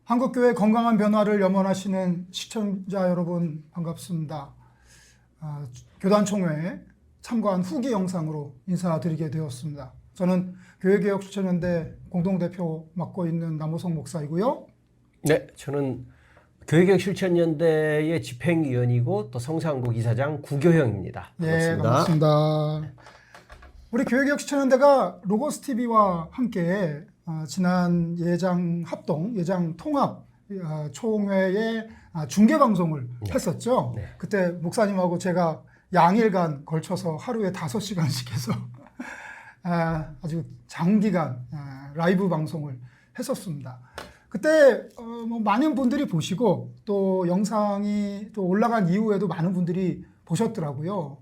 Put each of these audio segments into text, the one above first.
한국교회 건강한 변화를 염원하시는 시청자 여러분 반갑습니다. 교단총회에 참가한 후기 영상으로 인사드리게 되었습니다. 저는 교회개혁실천연대 공동대표 맡고 있는 남호성 목사이고요. 네, 저는 교회개혁실천연대의 집행위원이고 또 성산국 이사장 구교형입니다. 반갑습니다. 네, 반갑습니다. 우리 교회개혁실천연대가 로고스TV와 함께 지난 예장 합동, 예장 통합 총회의 중계방송을 했었죠. 네. 그때 목사님하고 제가 양일간 걸쳐서 하루에 5시간씩 해서 아주 장기간 라이브 방송을 했었습니다. 그때 많은 분들이 보시고 또 영상이 또 올라간 이후에도 많은 분들이 보셨더라고요.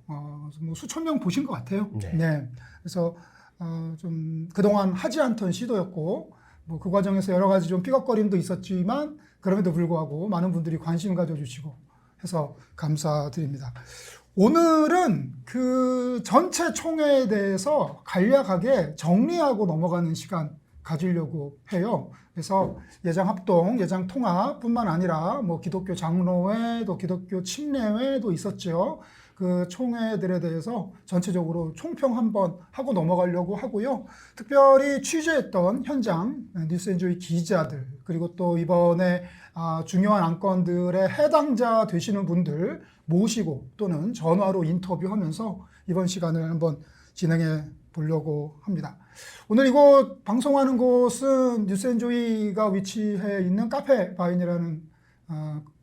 수천 명 보신 것 같아요. 네. 그래서 좀 그동안 하지 않던 시도였고 그 과정에서 여러 가지 좀 삐걱거림도 있었지만 그럼에도 불구하고 많은 분들이 관심 가져주시고 해서 감사드립니다. 오늘은 그 전체 총회에 대해서 간략하게 정리하고 넘어가는 시간 가지려고 해요. 그래서 예장 합동, 예장 통합뿐만 아니라 기독교 장로회, 또 기독교 침례회도 있었죠. 그 총회들에 대해서 전체적으로 총평 한번 하고 넘어가려고 하고요. 특별히 취재했던 현장 뉴스엔조이 기자들, 그리고 또 이번에 중요한 안건들의 해당자 되시는 분들 모시고 또는 전화로 인터뷰하면서 이번 시간을 한번 진행해 보려고 합니다. 오늘 이곳 방송하는 곳은 뉴스엔조이가 위치해 있는 카페바인이라는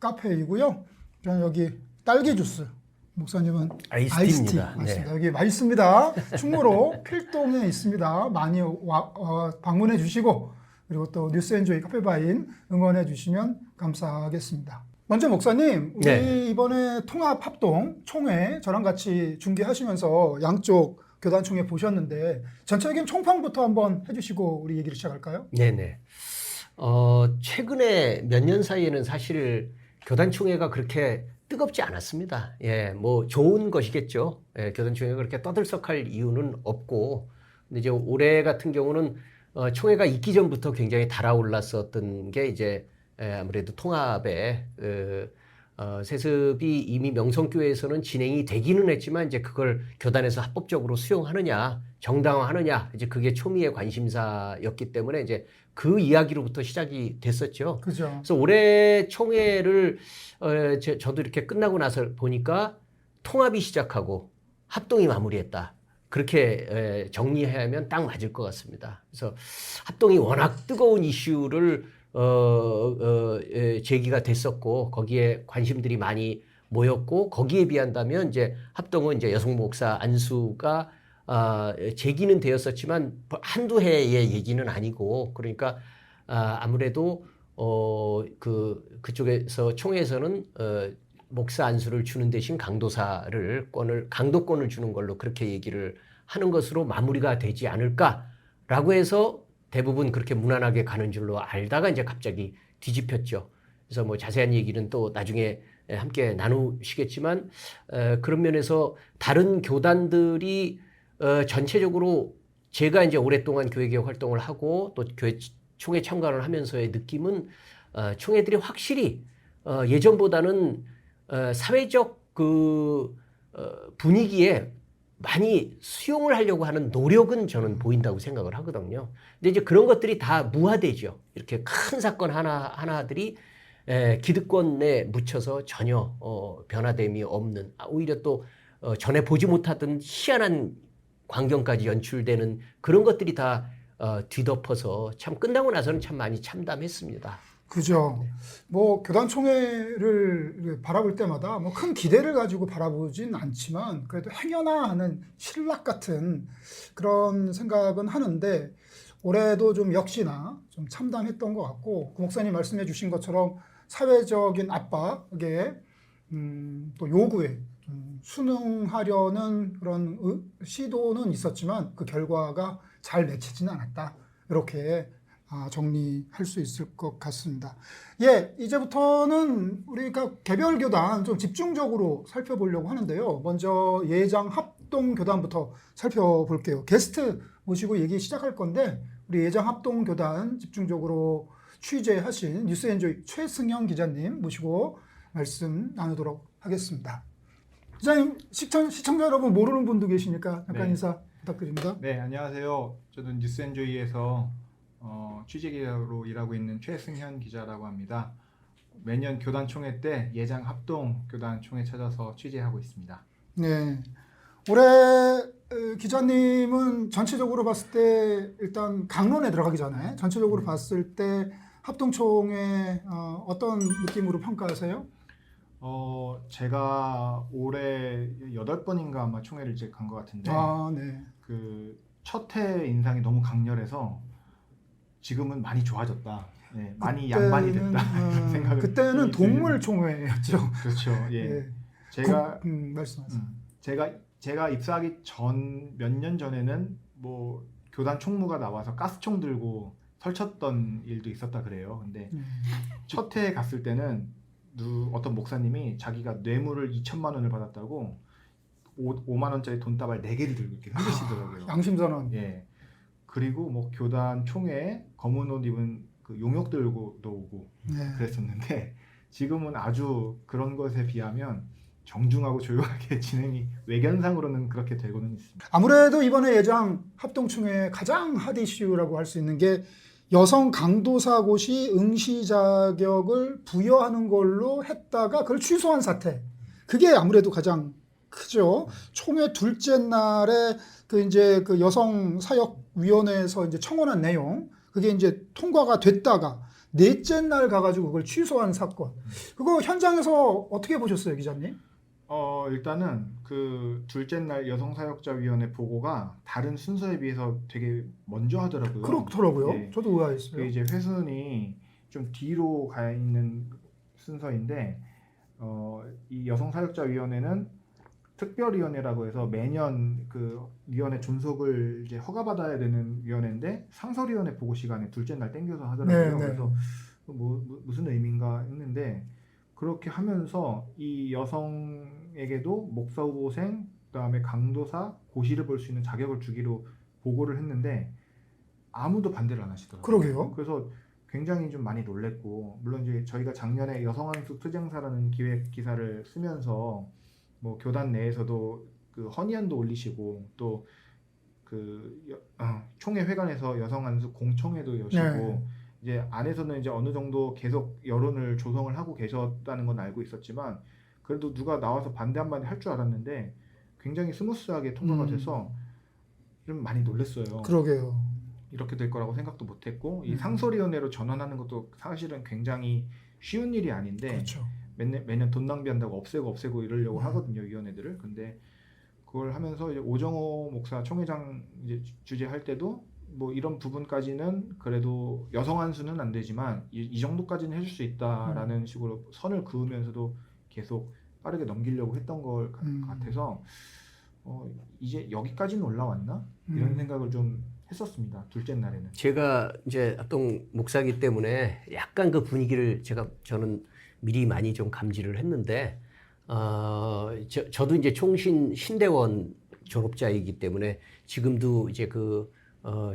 카페이고요. 저는 여기 딸기 주스, 목사님은 아이스티 맞습니다. 네. 여기 맛있습니다. 충무로 필동에 있습니다. 많이 방문해 주시고 그리고 또 뉴스엔조이 카페바인 응원해 주시면 감사하겠습니다. 먼저 목사님, 우리 이번에 통합합동 총회 저랑 같이 중계하시면서 양쪽 교단총회 보셨는데 전체적인 총평부터 한번 해주시고 우리 얘기를 시작할까요? 네네. 최근에 몇 년 사이에는 사실 교단총회가 그렇게 뜨겁지 않았습니다. 좋은 것이겠죠. 교단총회가 그렇게 떠들썩할 이유는 없고, 근데 이제 올해 같은 경우는 총회가 있기 전부터 굉장히 달아올랐었던 게 이제 아무래도 통합의 세습이 이미 명성교회에서는 진행이 되기는 했지만 이제 그걸 교단에서 합법적으로 수용하느냐, 정당화하느냐, 이제 그게 초미의 관심사였기 때문에 이제 그 이야기로부터 시작이 됐었죠. 그죠. 그래서 올해 총회를 저도 이렇게 끝나고 나서 보니까 통합이 시작하고 합동이 마무리했다. 그렇게 정리해야 하면 딱 맞을 것 같습니다. 그래서 합동이 워낙 뜨거운 이슈를 제기가 됐었고 거기에 관심들이 많이 모였고 거기에 비한다면 이제 합동은 이제 여성 목사 안수가 제기는 되었었지만 한두 해의 얘기는 아니고 그러니까 아무래도 그쪽에서 총회에서는 목사 안수를 주는 대신 강도권을 주는 걸로 그렇게 얘기를 하는 것으로 마무리가 되지 않을까라고 해서 대부분 그렇게 무난하게 가는 줄로 알다가 이제 갑자기 뒤집혔죠. 그래서 자세한 얘기는 또 나중에 함께 나누시겠지만 그런 면에서 다른 교단들이 전체적으로 제가 이제 오랫동안 교회개혁 활동을 하고 또 교회 총회 참가를 하면서의 느낌은 총회들이 확실히 예전보다는 사회적 분위기에 많이 수용을 하려고 하는 노력은 저는 보인다고 생각을 하거든요. 근데 이제 그런 것들이 다 무화되죠. 이렇게 큰 사건 하나들이 기득권에 묻혀서 전혀 변화됨이 없는 오히려 또 전에 보지 못하던 희한한 광경까지 연출되는 그런 것들이 다 뒤덮어서 참 끝나고 나서는 참 많이 참담했습니다. 그죠. 교단총회를 바라볼 때마다 큰 기대를 가지고 바라보진 않지만 그래도 행여나 하는 신락 같은 그런 생각은 하는데 올해도 좀 역시나 좀 참담했던 것 같고 그 목사님 말씀해 주신 것처럼 사회적인 압박에 또 요구에 순응하려는 그런 시도는 있었지만 그 결과가 잘 맺히지는 않았다. 이렇게 정리할 수 있을 것 같습니다. 이제부터는 우리가 개별 교단 좀 집중적으로 살펴보려고 하는데요. 먼저 예장 합동 교단부터 살펴볼게요. 게스트 모시고 얘기 시작할 건데 우리 예장 합동 교단 집중적으로 취재하신 뉴스엔조이 최승현 기자님 모시고 말씀 나누도록 하겠습니다. 기자님, 시청자 여러분 모르는 분도 계시니까 잠깐 네. 인사 부탁드립니다. 네, 안녕하세요. 저는 뉴스엔조이에서 취재 기자로 일하고 있는 최승현 기자라고 합니다. 매년 교단 총회 때 예장 합동 교단 총회 찾아서 취재하고 있습니다. 네. 올해 기자님은 전체적으로 봤을 때 일단 강론에 들어가기 전에 전체적으로 봤을 때 합동총회 어떤 느낌으로 평가하세요? 제가 올해 8번인가 아마 총회를 이제 간 것 같은데 아, 네. 그 첫 해 인상이 너무 강렬해서 지금은 많이 좋아졌다. 네, 많이 양반이 됐다. 이런 생각을 그때는 많이 동물 총회였죠. 그렇죠. 예. 예. 제가 말씀하세요. 제가 입사하기 전 몇 년 전에는 뭐 교단 총무가 나와서 가스총 들고 설쳤던 일도 있었다 그래요. 근데 첫 해에 갔을 때는 어떤 목사님이 자기가 뇌물을 2천만 원을 받았다고 5만 원짜리 돈다발 4개를 들고 이렇게 흔드시더라고요. 양심선언. 예. 그리고 뭐 교단 총회에 검은 옷 입은 그 용역 들고도 오고 네. 그랬었는데 지금은 아주 그런 것에 비하면 정중하고 조용하게 진행이 외견상으로는 그렇게 되고는 있습니다. 아무래도 이번에 예장 합동총회 가장 핫 이슈라고 할 수 있는 게 여성 강도사고시 응시 자격을 부여하는 걸로 했다가 그걸 취소한 사태. 그게 아무래도 가장 크죠. 총회 둘째 날에 그 여성 사역위원회에서 이제 청원한 내용, 그게 이제 통과가 됐다가 넷째 날 가가지고 그걸 취소한 사건. 그거 현장에서 어떻게 보셨어요, 기자님? 일단은 그 둘째 날 여성사역자위원회 보고가 다른 순서에 비해서 되게 먼저 하더라고요. 그렇더라고요. 네. 저도 의아했어요. 그 이제 회순이 좀 뒤로 가 있는 순서인데 이 여성사역자위원회는 특별위원회라고 해서 매년 그 위원회 존속을 이제 허가받아야 되는 위원회인데 상설위원회 보고 시간에 둘째 날 땡겨서 하더라고요. 네. 그래서 무슨 의미인가 했는데 그렇게 하면서 이 여성에게도 목사 후보생, 그다음에 강도사, 고시를 볼 수 있는 자격을 주기로 보고를 했는데 아무도 반대를 안 하시더라고요. 그러게요. 그래서 굉장히 좀 많이 놀랬고, 물론 이제 저희가 작년에 여성한수 투쟁사라는 기획 기사를 쓰면서 뭐 교단 내에서도 그 헌의안도 올리시고 또 그 총회 회관에서 여성한수 공청회도 여시고 네. 이제 안에서는 이제 어느 정도 계속 여론을 조성을 하고 계셨다는 건 알고 있었지만 그래도 누가 나와서 반대 한마디 할 줄 알았는데 굉장히 스무스하게 통과가 돼서 좀 많이 놀랐어요. 그러게요. 이렇게 될 거라고 생각도 못했고 이 상설위원회로 전환하는 것도 사실은 굉장히 쉬운 일이 아닌데 그렇죠. 매년 돈 낭비한다고 없애고 이러려고 하거든요, 위원회들을. 근데 그걸 하면서 이제 오정호 목사 총회장 이제 주재할 때도 뭐 이런 부분까지는 그래도 여성 한수는 안 되지만 이 정도까지는 해줄 수 있다라는 식으로 선을 그으면서도 계속 빠르게 넘기려고 했던 걸 같아서 이제 여기까지는 올라왔나 이런 생각을 좀 했었습니다. 둘째 날에는. 제가 이제 합동 목사기 때문에 약간 그 분위기를 저는 미리 많이 좀 감지를 했는데 저도 이제 총신 신대원 졸업자이기 때문에 지금도 이제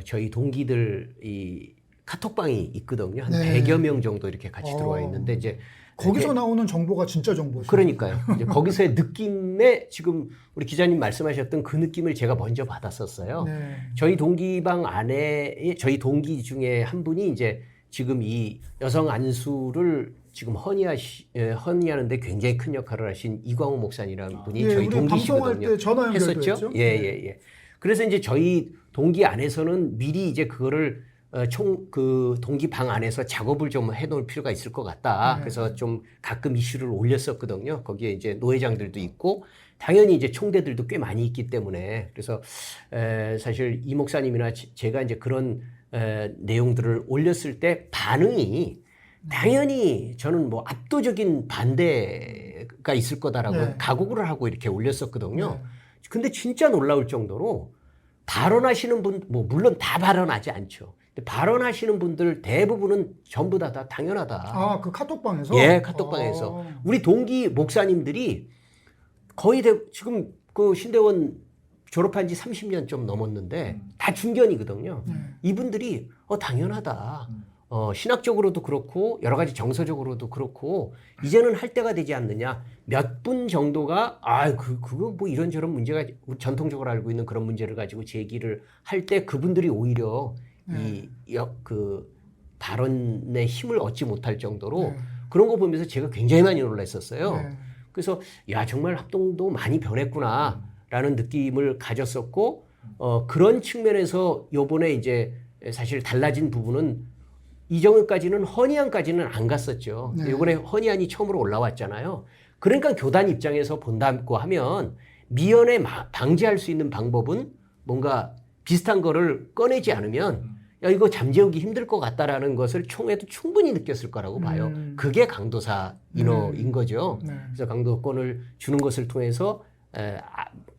저희 동기들 이 카톡방이 있거든요. 한 네. 100여 명 정도 이렇게 같이 들어와 있는데 이제 거기서 나오는 정보가 진짜 정보죠. 그러니까요. 이제 거기서의 느낌에 지금 우리 기자님 말씀하셨던 그 느낌을 제가 먼저 받았었어요. 네. 저희 동기방 안에 저희 동기 중에 한 분이 이제 지금 이 여성 안수를 지금 헌의하는데 굉장히 큰 역할을 하신 이광호 목사님이라는 분이 예, 저희 우리 방송할 동기시거든요. 때 전화 연결도 했었죠? 했죠? 예. 그래서 이제 저희 동기 안에서는 미리 이제 그거를 그 동기 방 안에서 작업을 좀 해놓을 필요가 있을 것 같다. 네. 그래서 좀 가끔 이슈를 올렸었거든요. 거기에 이제 노회장들도 있고 당연히 이제 총대들도 꽤 많이 있기 때문에 그래서 사실 이 목사님이나 제가 이제 그런 내용들을 올렸을 때 반응이 당연히 저는 뭐 압도적인 반대가 있을 거다라고 네. 각오를 하고 이렇게 올렸었거든요. 네. 근데 진짜 놀라울 정도로 발언하시는 분, 뭐 물론 다 발언하지 않죠. 근데 발언하시는 분들 대부분은 전부 다 당연하다. 아, 그 카톡방에서? 예, 카톡방에서. 우리 동기 목사님들이 거의 지금 그 신대원 졸업한 지 30년 좀 넘었는데 다 중견이거든요. 네. 이분들이 당연하다. 신학적으로도 그렇고 여러 가지 정서적으로도 그렇고 이제는 할 때가 되지 않느냐. 몇 분 정도가 그거 뭐 이런저런 문제가 전통적으로 알고 있는 그런 문제를 가지고 제기를 할 때 그분들이 오히려 그 발언의 힘을 얻지 못할 정도로 그런 거 보면서 제가 굉장히 많이 놀랐었어요. 그래서 야 정말 합동도 많이 변했구나라는 느낌을 가졌었고 그런 측면에서 요번에 이제 사실 달라진 부분은 이전까지는 헌의안까지는 안 갔었죠. 네. 이번에 헌의안이 처음으로 올라왔잖아요. 그러니까 교단 입장에서 본다고 하면 미연에 방지할 수 있는 방법은 뭔가 비슷한 거를 꺼내지 않으면 야 이거 잠재우기 힘들 것 같다라는 것을 총회도 충분히 느꼈을 거라고 봐요. 그게 강도사 인어인 거죠. 그래서 강도권을 주는 것을 통해서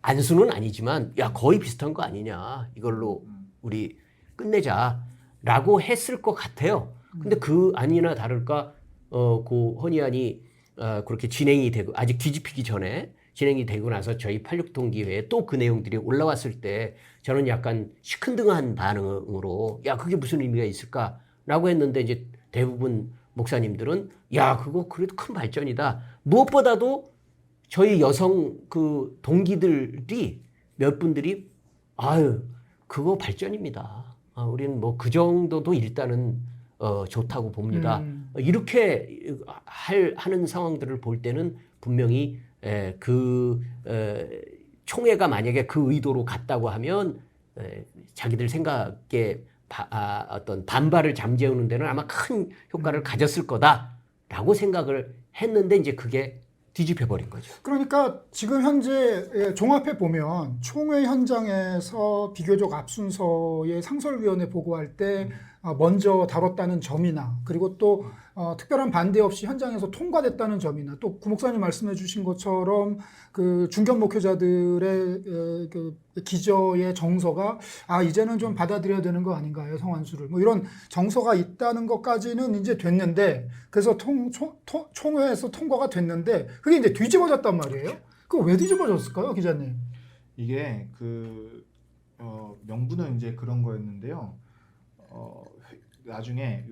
안수는 아니지만 야 거의 비슷한 거 아니냐 이걸로 우리 끝내자라고 했을 것 같아요. 근데 그 아니나 다를까 그 헌의안이 그렇게 진행이 되고 아직 뒤집히기 전에 진행이 되고 나서 저희 86동기회에 또 그 내용들이 올라왔을 때 저는 약간 시큰둥한 반응으로 야 그게 무슨 의미가 있을까라고 했는데 이제 대부분 목사님들은 야 그거 그래도 큰 발전이다. 무엇보다도 저희 여성 그 동기들이 몇 분들이 아유 그거 발전입니다. 우리는 뭐 그 정도도 일단은 좋다고 봅니다. 이렇게 하는 상황들을 볼 때는 분명히 총회가 만약에 그 의도로 갔다고 하면 자기들 생각에 어떤 반발을 잠재우는 데는 아마 큰 효과를 가졌을 거다라고 생각을 했는데 이제 그게 뒤집혀 버린 거죠. 그러니까 지금 현재 종합해 보면 총회 현장에서 비교적 앞순서의 상설위원회 보고할 때 먼저 다뤘다는 점이나 그리고 또 특별한 반대 없이 현장에서 통과됐다는 점이나 또 구 목사님 말씀해 주신 것처럼 그 중견 목회자들의 그 기저의 정서가 이제는 좀 받아들여야 되는 거 아닌가요 성안수를 뭐 이런 정서가 있다는 것까지는 이제 됐는데 그래서 총회에서 통과가 됐는데 그게 이제 뒤집어졌단 말이에요. 그거 왜 뒤집어졌을까요 기자님? 이게 명분은 이제 그런 거였는데요. 나중에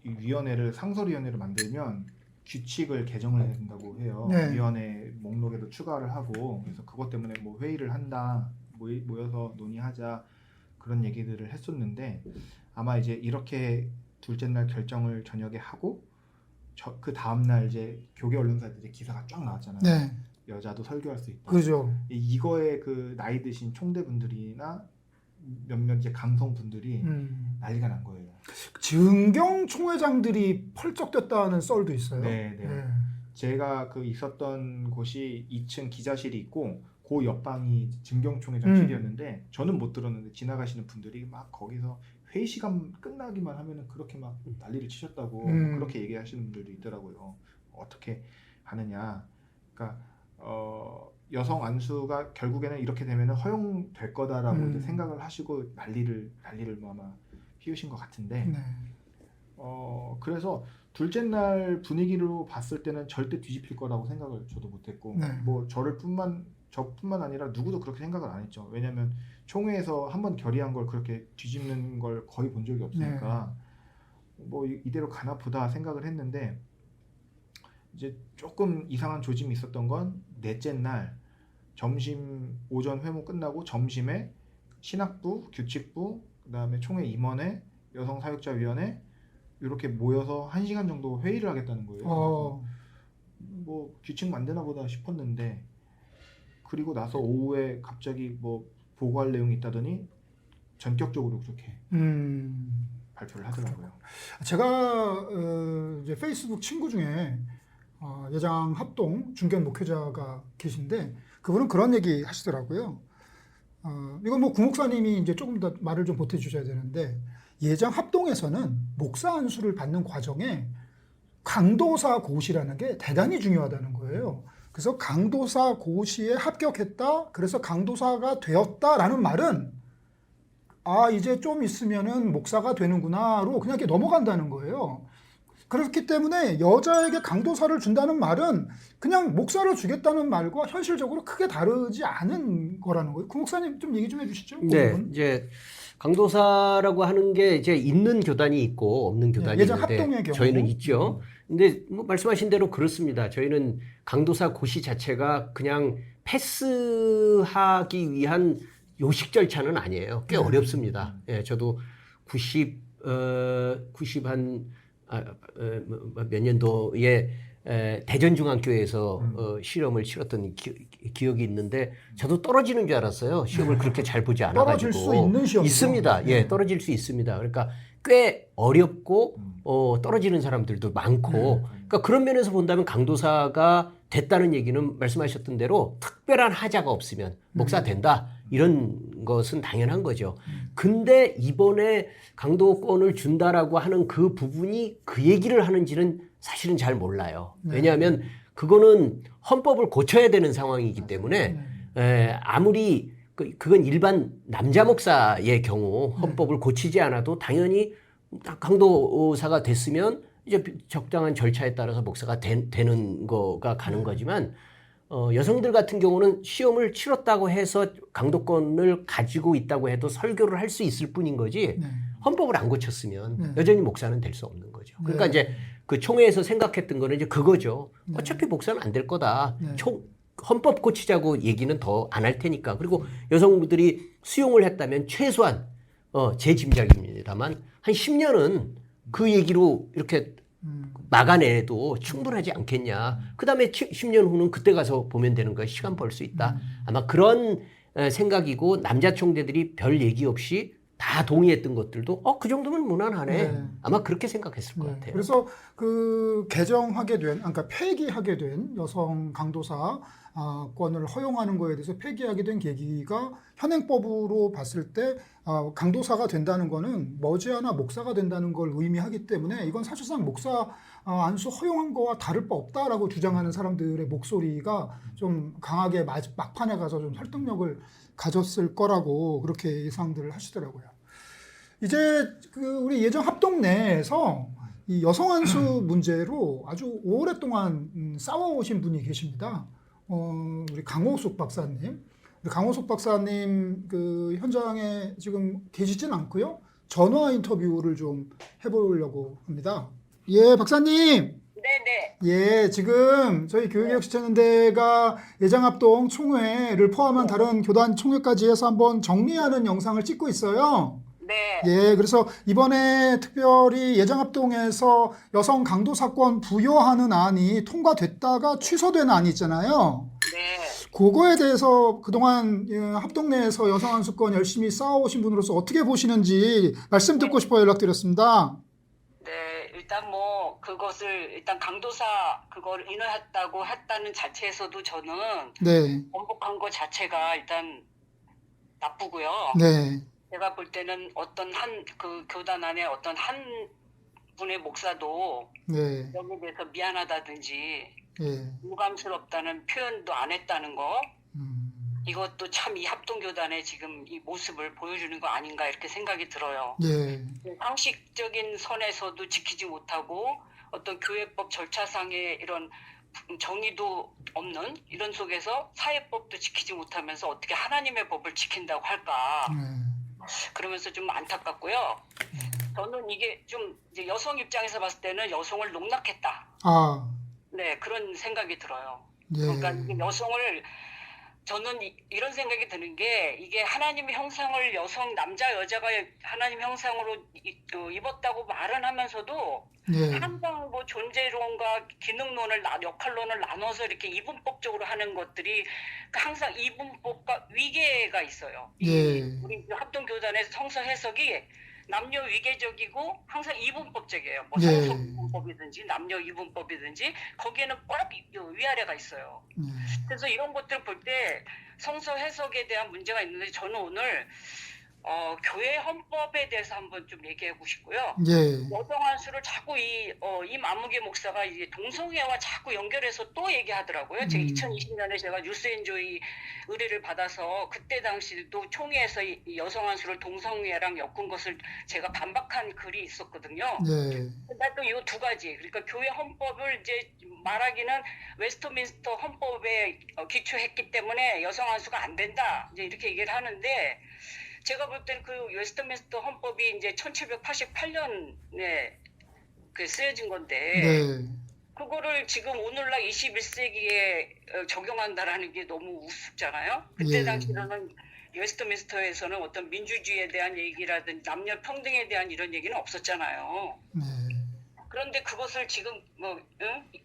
이 위원회를 상설위원회를 만들면 규칙을 개정을 해야 된다고 해요. 네. 위원회 목록에도 추가를 하고 그래서 그것 때문에 뭐 회의를 한다, 모여서 논의하자 그런 얘기들을 했었는데 아마 이제 이렇게 둘째 날 결정을 저녁에 하고 그 다음 날 이제 교계 언론사들이 기사가 쫙 나왔잖아요. 네. 여자도 설교할 수 있다. 그죠. 이거에 그 나이 드신 총대분들이나 몇몇 이제 강성분들이 난리가 난 거예요. 증경 총회장들이 펄쩍 뛰었다는 썰도 있어요. 네. 제가 그 있었던 곳이 2층 기자실이 있고 그 옆방이 증경총회장실이었는데 저는 못 들었는데 지나가시는 분들이 막 거기서 회의 시간 끝나기만 하면은 그렇게 막 난리를 치셨다고 그렇게 얘기하시는 분들도 있더라고요. 어떻게 하느냐. 그러니까 여성 안수가 결국에는 이렇게 되면은 허용될 거다라고 이제 생각을 하시고 난리를 뭐 아마 피우신 것 같은데 네. 그래서 둘째 날 분위기로 봤을 때는 절대 뒤집힐 거라고 생각을 저도 못했고 네. 뭐 저뿐만 아니라 누구도 그렇게 생각을 안 했죠. 왜냐하면 총회에서 한번 결의한 걸 그렇게 뒤집는 걸 거의 본 적이 없으니까 뭐 이대로 가나 보다 생각을 했는데 이제 조금 이상한 조짐이 있었던 건 넷째 날 점심 오전 회무 끝나고 점심에 신학부, 규칙부, 그다음에 총회 임원회, 여성사역자위원회 이렇게 모여서 1시간 정도 회의를 하겠다는 거예요. 뭐 규칙 만드나 보다 싶었는데 그리고 나서 오후에 갑자기 뭐 보고할 내용이 있다더니 전격적으로 그렇게 발표를 하더라고요. 제가 이제 페이스북 친구 중에 예장 합동 중견 목회자가 계신데 그분은 그런 얘기 하시더라고요. 이건 뭐 구 목사님이 이제 조금 더 말을 좀 보태주셔야 되는데 예장 합동에서는 목사 안수를 받는 과정에 강도사 고시라는 게 대단히 중요하다는 거예요. 그래서 강도사 고시에 합격했다. 그래서 강도사가 되었다라는 말은 이제 좀 있으면은 목사가 되는구나로 그냥 이렇게 넘어간다는 거예요. 그렇기 때문에 여자에게 강도사를 준다는 말은 그냥 목사를 주겠다는 말과 현실적으로 크게 다르지 않은 거라는 거예요. 구 목사님 좀 얘기 좀 해주시죠. 네, 이제 강도사라고 하는 게 이제 있는 교단이 있고 없는 교단이 예전 있는데 합동의 경우. 저희는 있죠. 근데 뭐 말씀하신 대로 그렇습니다. 저희는 강도사 고시 자체가 그냥 패스하기 위한 요식 절차는 아니에요. 꽤 어렵습니다. 예, 저도 90한 몇 년도에 대전중앙교회에서 시험을 치렀던 기억이 있는데 저도 떨어지는 줄 알았어요. 시험을 그렇게 잘 보지 않아가지고. 떨어질 수 있는 시험이죠. 있습니다. 예, 떨어질 수 있습니다. 그러니까 꽤 어렵고 떨어지는 사람들도 많고 그러니까 그런 면에서 본다면 강도사가 됐다는 얘기는 말씀하셨던 대로 특별한 하자가 없으면 목사 된다 이런 것은 당연한 거죠. 근데 이번에 강도권을 준다라고 하는 그 부분이 그 얘기를 하는지는 사실은 잘 몰라요. 왜냐하면 그거는 헌법을 고쳐야 되는 상황이기 때문에 아무리 그건 일반 남자 목사의 경우 헌법을 고치지 않아도 당연히 강도사가 됐으면 이제 적당한 절차에 따라서 목사가 되는 거가 가는 거지만 여성들 같은 경우는 시험을 치렀다고 해서 강도권을 가지고 있다고 해도 설교를 할 수 있을 뿐인 거지 헌법을 안 고쳤으면 여전히 목사는 될 수 없는 거죠. 그러니까 이제 그 총회에서 생각했던 거는 이제 그거죠. 어차피 목사는 안 될 거다. 헌법 고치자고 얘기는 더 안 할 테니까. 그리고 여성분들이 수용을 했다면 최소한 제 짐작입니다만 한 10년은 그 얘기로 이렇게 막아내도 충분하지 않겠냐. 그 다음에 10년 후는 그때 가서 보면 되는 거야. 시간 벌 수 있다. 아마 그런 생각이고 남자 총대들이 별 얘기 없이 다 동의했던 것들도 그 정도면 무난하네. 아마 그렇게 생각했을 것 같아요. 그래서 그 개정하게 된, 그러니까 폐기하게 된 여성 강도사 권을 허용하는 거에 대해서 폐기하게 된 계기가 현행법으로 봤을 때 강도사가 된다는 거는 머지않아 목사가 된다는 걸 의미하기 때문에 이건 사실상 목사 안수 허용한 거와 다를 바 없다라고 주장하는 사람들의 목소리가 좀 강하게 막판에 가서 좀 설득력을 가졌을 거라고 그렇게 예상들을 하시더라고요. 이제 그 우리 예정 합동 내에서 이 여성 안수 문제로 아주 오랫동안 싸워오신 분이 계십니다. 우리 강호숙 박사님. 강호숙 박사님 그 현장에 지금 계시진 않고요. 전화 인터뷰를 좀 해보려고 합니다. 예, 박사님. 네네. 예, 지금 저희 교육개혁시청연대가 예장합동 총회를 포함한 다른 교단 총회까지 해서 한번 정리하는 영상을 찍고 있어요. 네. 예, 그래서 이번에 특별히 예장합동에서 여성 강도사권 부여하는 안이 통과됐다가 취소된 안이 있잖아요. 네. 그거에 대해서 그동안 합동 내에서 여성 안수권 열심히 싸워오신 분으로서 어떻게 보시는지 말씀 듣고 싶어 연락드렸습니다. 네. 일단 뭐 그것을 일단 강도사 그걸 인허했다고 했다는 자체에서도 저는 네, 번복한 것 자체가 일단 나쁘고요. 네, 제가 볼 때는 어떤 한 그 교단 안에 어떤 한 분의 목사도 네, 여기에 대해서 미안하다든지 예, 유감스럽다는 표현도 안 했다는 거 이것도 참 이 합동교단의 지금 이 모습을 보여주는 거 아닌가 이렇게 생각이 들어요. 예, 상식적인 선에서도 지키지 못하고 어떤 교회법 절차상의 이런 정의도 없는 이런 속에서 사회법도 지키지 못하면서 어떻게 하나님의 법을 지킨다고 할까 그러면서 좀 안타깝고요. 저는 이게 좀 이제 여성 입장에서 봤을 때는 여성을 농락했다. 네, 그런 생각이 들어요. 예, 그러니까 이게 여성을 저는 이런 생각이 드는 게 이게 하나님의 형상을 남자 여자가 하나님 형상으로 입었다고 말은 하면서도 예, 항상 뭐 존재론과 기능론을 역할론을 나눠서 이렇게 이분법적으로 하는 것들이 항상 이분법과 위계가 있어요. 예, 우리 합동교단의 성서 해석이 남녀 위계적이고 항상 이분법적이에요. 뭐 예. 성서 이분법이든지 남녀 이분법이든지 거기에는 꼭 위아래가 있어요. 그래서 이런 것들을 볼 때 성서 해석에 대한 문제가 있는데 저는 오늘 교회 헌법에 대해서 한번 좀 얘기하고 싶고요. 예, 여성 안수를 자꾸 이 만무개 목사가 이제 동성애와 자꾸 연결해서 또 얘기하더라고요. 제가 2020년에 제가 뉴스엔조이 의뢰를 받아서 그때 당시도 총회에서 이 여성 안수를 동성애랑 엮은 것을 제가 반박한 글이 있었거든요. 예, 근데 또 이 두 가지, 그러니까 교회 헌법을 이제 말하기는 웨스트민스터 헌법에 기초했기 때문에 여성 안수가 안 된다. 이제 이렇게 얘기를 하는데 제가 볼 때는 그 웨스트민스터 헌법이 이제 1788년에 그 쓰여진 건데 네. 그거를 지금 오늘날 21세기에 적용한다라는 게 너무 우습잖아요. 그때 예. 당시에는 웨스트민스터에서는 어떤 민주주의에 대한 얘기라든지 남녀 평등에 대한 이런 얘기는 없었잖아요. 네. 그런데 그것을 지금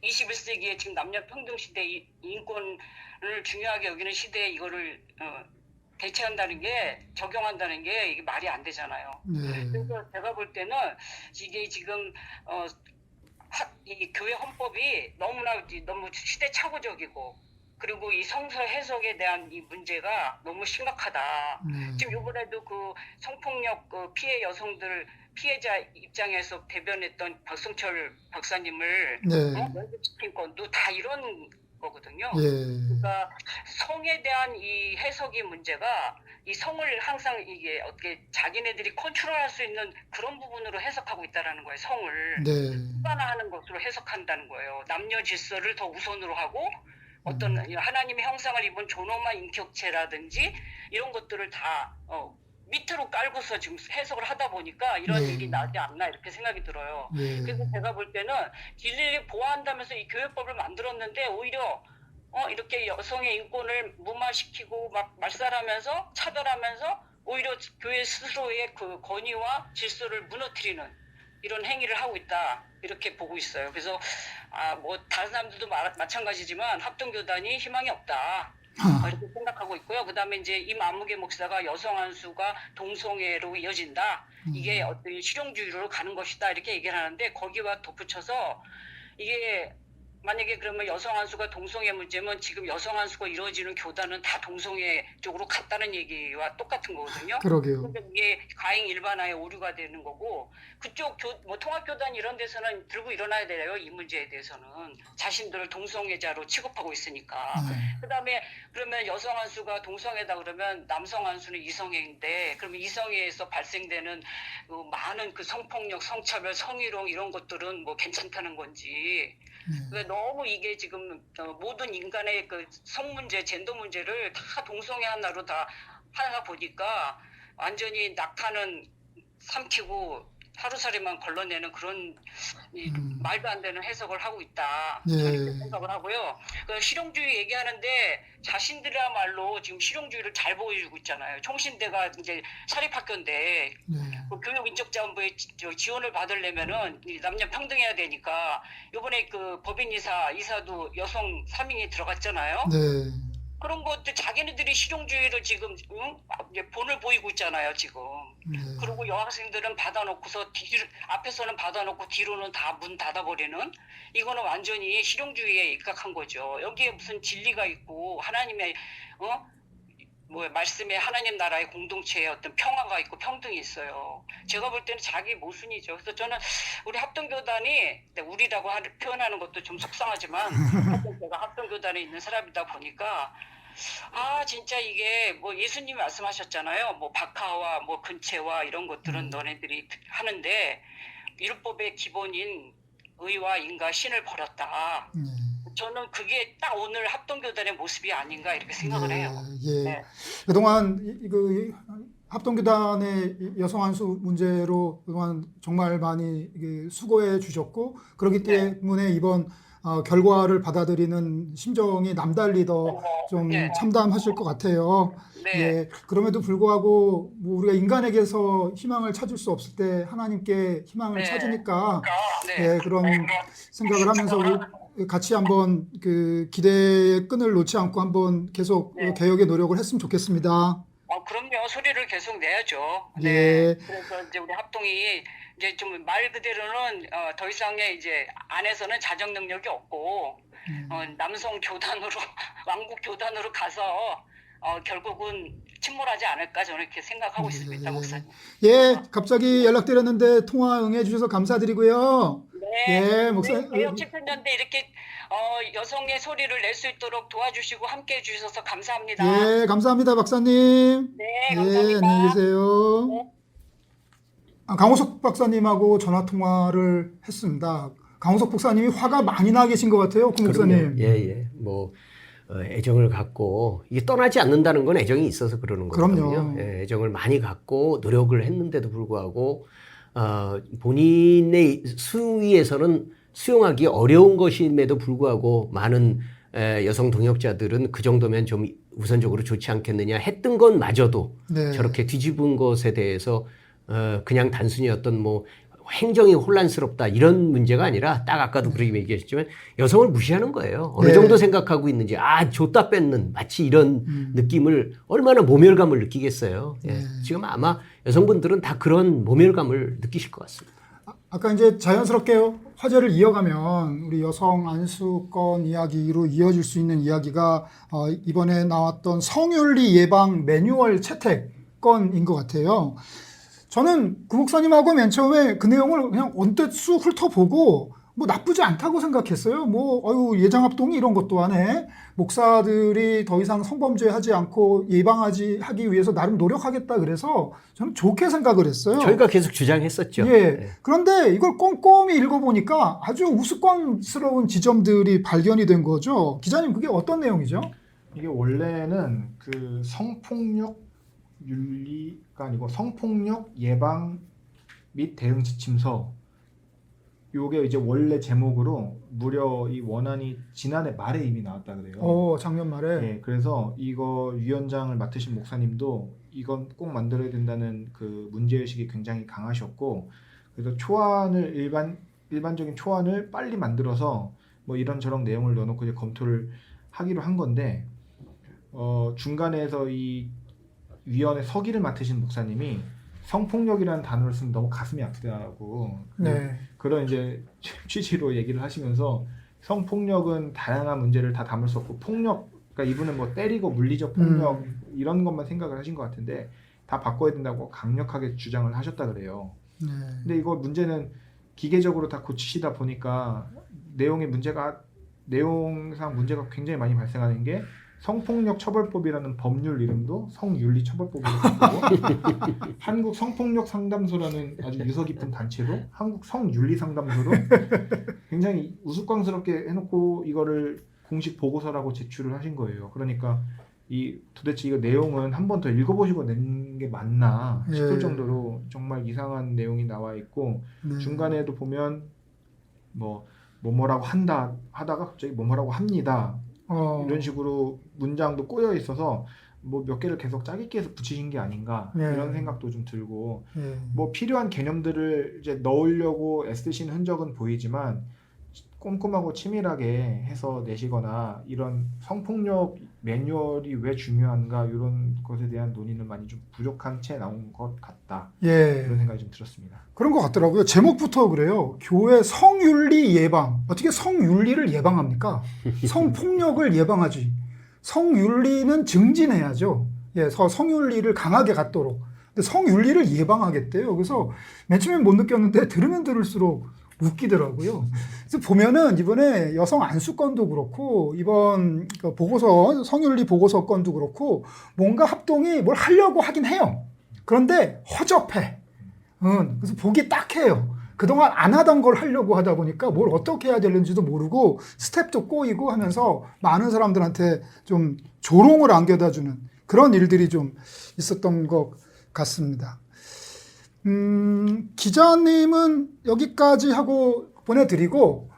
21세기에 지금 남녀 평등 시대 인권을 중요하게 여기는 시대에 이거를 대체한다는 게 적용한다는 게 이게 말이 안 되잖아요. 네. 그래서 제가 볼 때는 이게 지금 이 교회 헌법이 너무 시대착오적이고 그리고 이 성서 해석에 대한 이 문제가 너무 심각하다. 네. 지금 이번에도 그 성폭력 피해 여성들 피해자 입장에서 대변했던 박성철 박사님을 네. 면접시킨 건도 다 이런 거거든요. 예. 그러니까 성에 대한 이 해석이 문제가 이 성을 항상 이게 어떻게 자기네들이 컨트롤할 수 있는 그런 부분으로 해석하고 있다라는 거예요. 성을 네. 일반화하는 것으로 해석한다는 거예요. 남녀 질서를 더 우선으로 하고 어떤 하나님의 형상을 입은 존엄한 인격체라든지 이런 것들을 다 밑으로 깔고서 지금 해석을 하다 보니까 이런 네. 일이 나지 않나 이렇게 생각이 들어요. 예. 그래서 제가 볼 때는 일일이 보호한다면서 이 교회법을 만들었는데 오히려 이렇게 여성의 인권을 무마시키고 막 말살하면서 차별하면서 오히려 교회 스스로의 그 권위와 질서를 무너뜨리는 이런 행위를 하고 있다 이렇게 보고 있어요. 그래서 뭐 다른 사람들도 마찬가지지만 합동교단이 희망이 없다. 이렇게 생각하고 있고요. 그다음에 이제 임안무개 목사가 여성 안수가 동성애로 이어진다. 이게 어떤 실용주의로 가는 것이다. 이렇게 얘기를 하는데 거기와 덧붙여서 이게 만약에 그러면 여성 안수가 동성애 문제면 지금 여성 안수가 이루어지는 교단은 다 동성애 쪽으로 갔다는 얘기와 똑같은 거거든요. 그러게요. 근데 이게 과잉 일반화의 오류가 되는 거고 그쪽 뭐 통합교단 이런 데서는 들고 일어나야 돼요. 이 문제에 대해서는 자신들을 동성애자로 취급하고 있으니까. 네. 그다음에 그러면 여성 안수가 동성애다 그러면 남성 안수는 이성애인데 그러면 이성애에서 발생되는 많은 그 성폭력, 성차별, 성희롱 이런 것들은 뭐 괜찮다는 건지. 그러니까 너무 이게 지금 모든 인간의 그 성 문제, 젠더 문제를 다 동성애 하나로 다 하나 보니까 완전히 낙타는 삼키고 하루살이만 걸러내는 그런 말도 안 되는 해석을 하고 있다. 예. 저는 이렇게 생각을 하고요. 그 실용주의 얘기하는데 자신들이야말로 지금 실용주의를 잘 보여주고 있잖아요. 총신대가 이제 사립학교인데 네. 그 교육인적자원부에 지원을 받으려면은 이 남녀 평등해야 되니까 이번에 그 법인이사도 여성 3인이 들어갔잖아요. 네. 그런 것들 자기네들이 실용주의를 지금 이제 본을 보이고 있잖아요 지금. 네. 그리고 여학생들은 받아놓고서 앞에서는 받아놓고 뒤로는 다 문 닫아버리는 이거는 완전히 실용주의에 입각한 거죠. 여기에 무슨 진리가 있고 하나님의 말씀에 하나님 나라의 공동체에 어떤 평화가 있고 평등이 있어요. 제가 볼 때는 자기 모순이죠. 그래서 저는 우리 합동교단이 우리라고 표현하는 것도 좀 속상하지만 제가 합동교단에 있는 사람이다 보니까 진짜 이게 뭐 예수님이 말씀하셨잖아요. 뭐 박하와 뭐 근체와 이런 것들은 너네들이 하는데 율법의 기본인 의와 인과 신을 버렸다. 저는 그게 딱 오늘 합동교단의 모습이 아닌가 이렇게 생각을 해요. 예. 네. 그동안 그 합동교단의 여성 안수 문제로 그동안 정말 많이 수고해 주셨고 그렇기 때문에 이번 결과를 받아들이는 심정이 남달리 더 좀 참담하실 것 같아요. 네. 예. 그럼에도 불구하고 뭐 우리가 인간에게서 희망을 찾을 수 없을 때 하나님께 희망을 찾으니까 예, 그런 생각을 하면서 우리 같이 한번 그 기대의 끈을 놓지 않고 한번 계속 개혁의 노력을 했으면 좋겠습니다. 그럼요. 소리를 계속 내야죠. 예. 네. 그래서 이제 우리 합동이 이제 좀 말 그대로는 더 이상의 이제 안에서는 자정 능력이 없고 남성 교단으로 왕국 교단으로 가서 결국은 침몰하지 않을까 저는 이렇게 생각하고 있습니다, 목사님. 예, 갑자기 연락드렸는데 통화 응해주셔서 감사드리고요. 네. 예, 목사님. 개혁 7편년대 이렇게 여성의 소리를 낼 수 있도록 도와주시고 함께해 주셔서 감사합니다. 예, 감사합니다, 박사님. 네, 예, 감사합니다. 안녕히 계세요. 네. 강호석 박사님하고 전화 통화를 했습니다. 강호석 박사님이 화가 많이 나 계신 것 같아요, 구 목사님. 예. 뭐 애정을 갖고 이게 떠나지 않는다는 건 애정이 있어서 그러는 거거든요. 그럼요. 예, 애정을 많이 갖고 노력을 했는데도 불구하고 본인의 수위에서는 수용하기 어려운 것임에도 불구하고 많은 여성 동역자들은 그 정도면 좀 우선적으로 좋지 않겠느냐 했던 것마저도 네. 저렇게 뒤집은 것에 대해서 그냥 단순히 어떤 뭐 행정이 혼란스럽다 이런 문제가 아니라 딱 아까도 그렇게 얘기하셨지만 여성을 무시하는 거예요. 어느 네. 정도 생각하고 있는지 줬다 뺏는 마치 이런 느낌을 얼마나 모멸감을 느끼겠어요. 예. 네. 지금 아마 여성분들은 다 그런 모멸감을 느끼실 것 같습니다. 아까 이제 자연스럽게 화제를 이어가면 우리 여성 안수권 이야기로 이어질 수 있는 이야기가 이번에 나왔던 성윤리 예방 매뉴얼 채택건인 것 같아요. 저는 구 목사님하고 맨 처음에 그 내용을 그냥 언뜻 쑥 훑어보고 뭐 나쁘지 않다고 생각했어요. 예장합동이 이런 것도 하네. 목사들이 더 이상 성범죄 하지 않고 하기 위해서 나름 노력하겠다 그래서 저는 좋게 생각을 했어요. 저희가 계속 주장했었죠. 예. 예. 그런데 이걸 꼼꼼히 읽어보니까 아주 우스꽝스러운 지점들이 발견이 된 거죠. 기자님, 그게 어떤 내용이죠? 이게 원래는 그 성폭력 윤리가 아니고 성폭력 예방 및 대응 지침서, 요게 이제 원래 제목으로 무려 이 원안이 지난해 말에 이미 나왔다 그래요. 작년 말에. 네, 그래서 이거 위원장을 맡으신 목사님도 이건 꼭 만들어야 된다는 그 문제의식이 굉장히 강하셨고, 그래서 일반적인 초안을 빨리 만들어서 뭐 이런저런 내용을 넣어놓고 이제 검토를 하기로 한 건데, 중간에서 이 위원회 서기를 맡으신 목사님이 성폭력이라는 단어를 쓰면 너무 가슴이 아프다고 네. 그런 이제 취지로 얘기를 하시면서 성폭력은 다양한 문제를 다 담을 수 없고 폭력, 그러니까 이분은 뭐 때리고 물리적 폭력 이런 것만 생각을 하신 것 같은데 다 바꿔야 된다고 강력하게 주장을 하셨다 그래요. 네. 근데 이거 문제는 기계적으로 다 고치시다 보니까 내용상 문제가 굉장히 많이 발생하는 게 성폭력 처벌법이라는 법률 이름도 성윤리 처벌법으로 바꾸고 한국 성폭력 상담소라는 아주 유서 깊은 단체도 한국 성윤리 상담소로 굉장히 우스꽝스럽게 해놓고 이거를 공식 보고서라고 제출을 하신 거예요. 그러니까 도대체 이거 내용은 한 번 더 읽어보시고 낸 게 맞나 싶을 예. 정도로 정말 이상한 내용이 나와 있고, 네. 중간에도 보면 뭐라고 하다가 갑자기 뭐라고 합니다. 이런 식으로 문장도 꼬여 있어서 뭐 몇 개를 계속 짜깁기해서 붙이신 게 아닌가 네. 이런 생각도 좀 들고, 예. 뭐 필요한 개념들을 이제 넣으려고 애쓰신 흔적은 보이지만 꼼꼼하고 치밀하게 해서 내시거나 이런 성폭력 매뉴얼이 왜 중요한가 이런 것에 대한 논의는 많이 좀 부족한 채 나온 것 같다. 예. 이런 생각이 좀 들었습니다. 그런 것 같더라고요. 제목부터 그래요. 교회 성윤리 예방. 어떻게 성윤리를 예방합니까? 성폭력을 예방하지. 성윤리는 증진해야죠. 예, 성윤리를 강하게 갖도록. 근데 성윤리를 예방하겠대요. 그래서 맨 처음엔 못 느꼈는데 들으면 들을수록 웃기더라고요. 그래서 보면은 이번에 여성 안수건도 그렇고 이번 그 보고서 성윤리 보고서 건도 그렇고 뭔가 합동이 뭘 하려고 하긴 해요. 그런데 허접해. 그래서 보기 딱해요. 그동안 안 하던 걸 하려고 하다 보니까 뭘 어떻게 해야 되는지도 모르고 스텝도 꼬이고 하면서 많은 사람들한테 좀 조롱을 안겨다주는 그런 일들이 좀 있었던 것 같습니다. 기자님은 여기까지 하고 보내드리고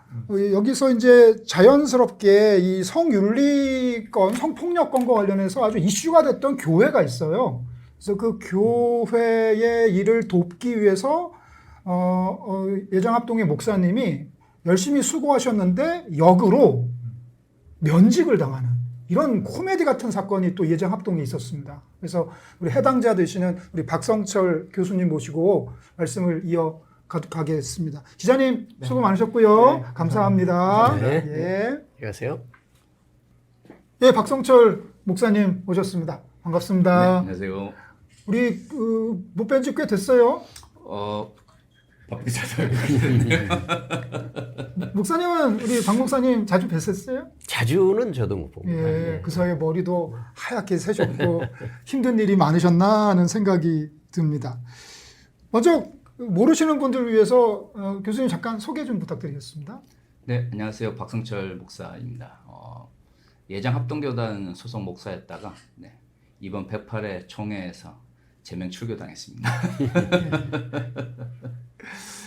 여기서 이제 자연스럽게 이 성윤리건, 성폭력건과 관련해서 아주 이슈가 됐던 교회가 있어요. 그래서 그 교회의 일을 돕기 위해서 예장합동의 목사님이 열심히 수고하셨는데 역으로 면직을 당하는 이런 코미디 같은 사건이 또 예장합동에 있었습니다. 그래서 우리 해당자 되시는 우리 박성철 교수님 모시고 말씀을 이어가겠습니다. 기자님 수고 많으셨고요. 네, 감사합니다. 네. 예. 안녕하세요. 예, 박성철 목사님 오셨습니다. 반갑습니다. 네, 안녕하세요. 우리 못 뵌 지 꽤 됐어요. 바쁘게 잘 살고 있는데. 목사님은 우리 박 목사님 자주 뵀었어요? 자주는 저도 못 봅니다. 예, 예. 그 사이에 머리도 하얗게 새셨고 힘든 일이 많으셨나 하는 생각이 듭니다. 먼저 모르시는 분들을 위해서 교수님 잠깐 소개 좀 부탁드리겠습니다. 네, 안녕하세요. 박성철 목사입니다. 예장 합동교단 소속 목사였다가 이번 108회 총회에서 제명 출교당했습니다.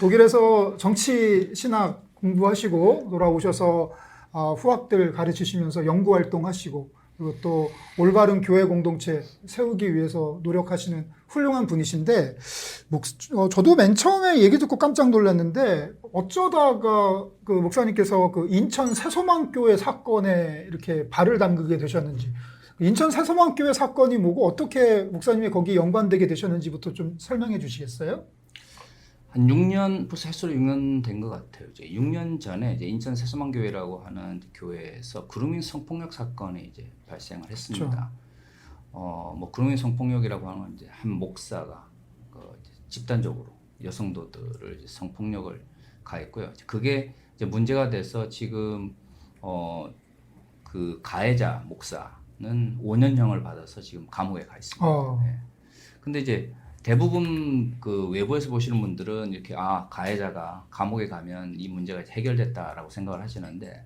독일에서 정치 신학 공부하시고 돌아오셔서 후학들 가르치시면서 연구 활동하시고 그리고 또 올바른 교회 공동체 세우기 위해서 노력하시는 훌륭한 분이신데 저도 맨 처음에 얘기 듣고 깜짝 놀랐는데 어쩌다가 그 목사님께서 그 인천 새소망교회 사건에 이렇게 발을 담그게 되셨는지 인천 새소망교회 사건이 뭐고 어떻게 목사님이 거기 연관되게 되셨는지부터 좀 설명해 주시겠어요? 한 6년, 벌써 횟수로 6년 된 것 같아요. 이제 6년 전에 이제 인천 새소망교회라고 하는 교회에서 그루밍 성폭력 사건이 이제 발생을 했습니다. 그렇죠. 뭐 그루밍 성폭력이라고 하는 이제 한 목사가 이제 집단적으로 여성도들을 이제 성폭력을 가했고요. 그게 이제 문제가 돼서 지금 그 가해자 목사는 5년형을 받아서 지금 감옥에 가 있습니다. 네. 근데 이제 대부분 그 외부에서 보시는 분들은 이렇게 가해자가 감옥에 가면 이 문제가 해결됐다라고 생각을 하시는데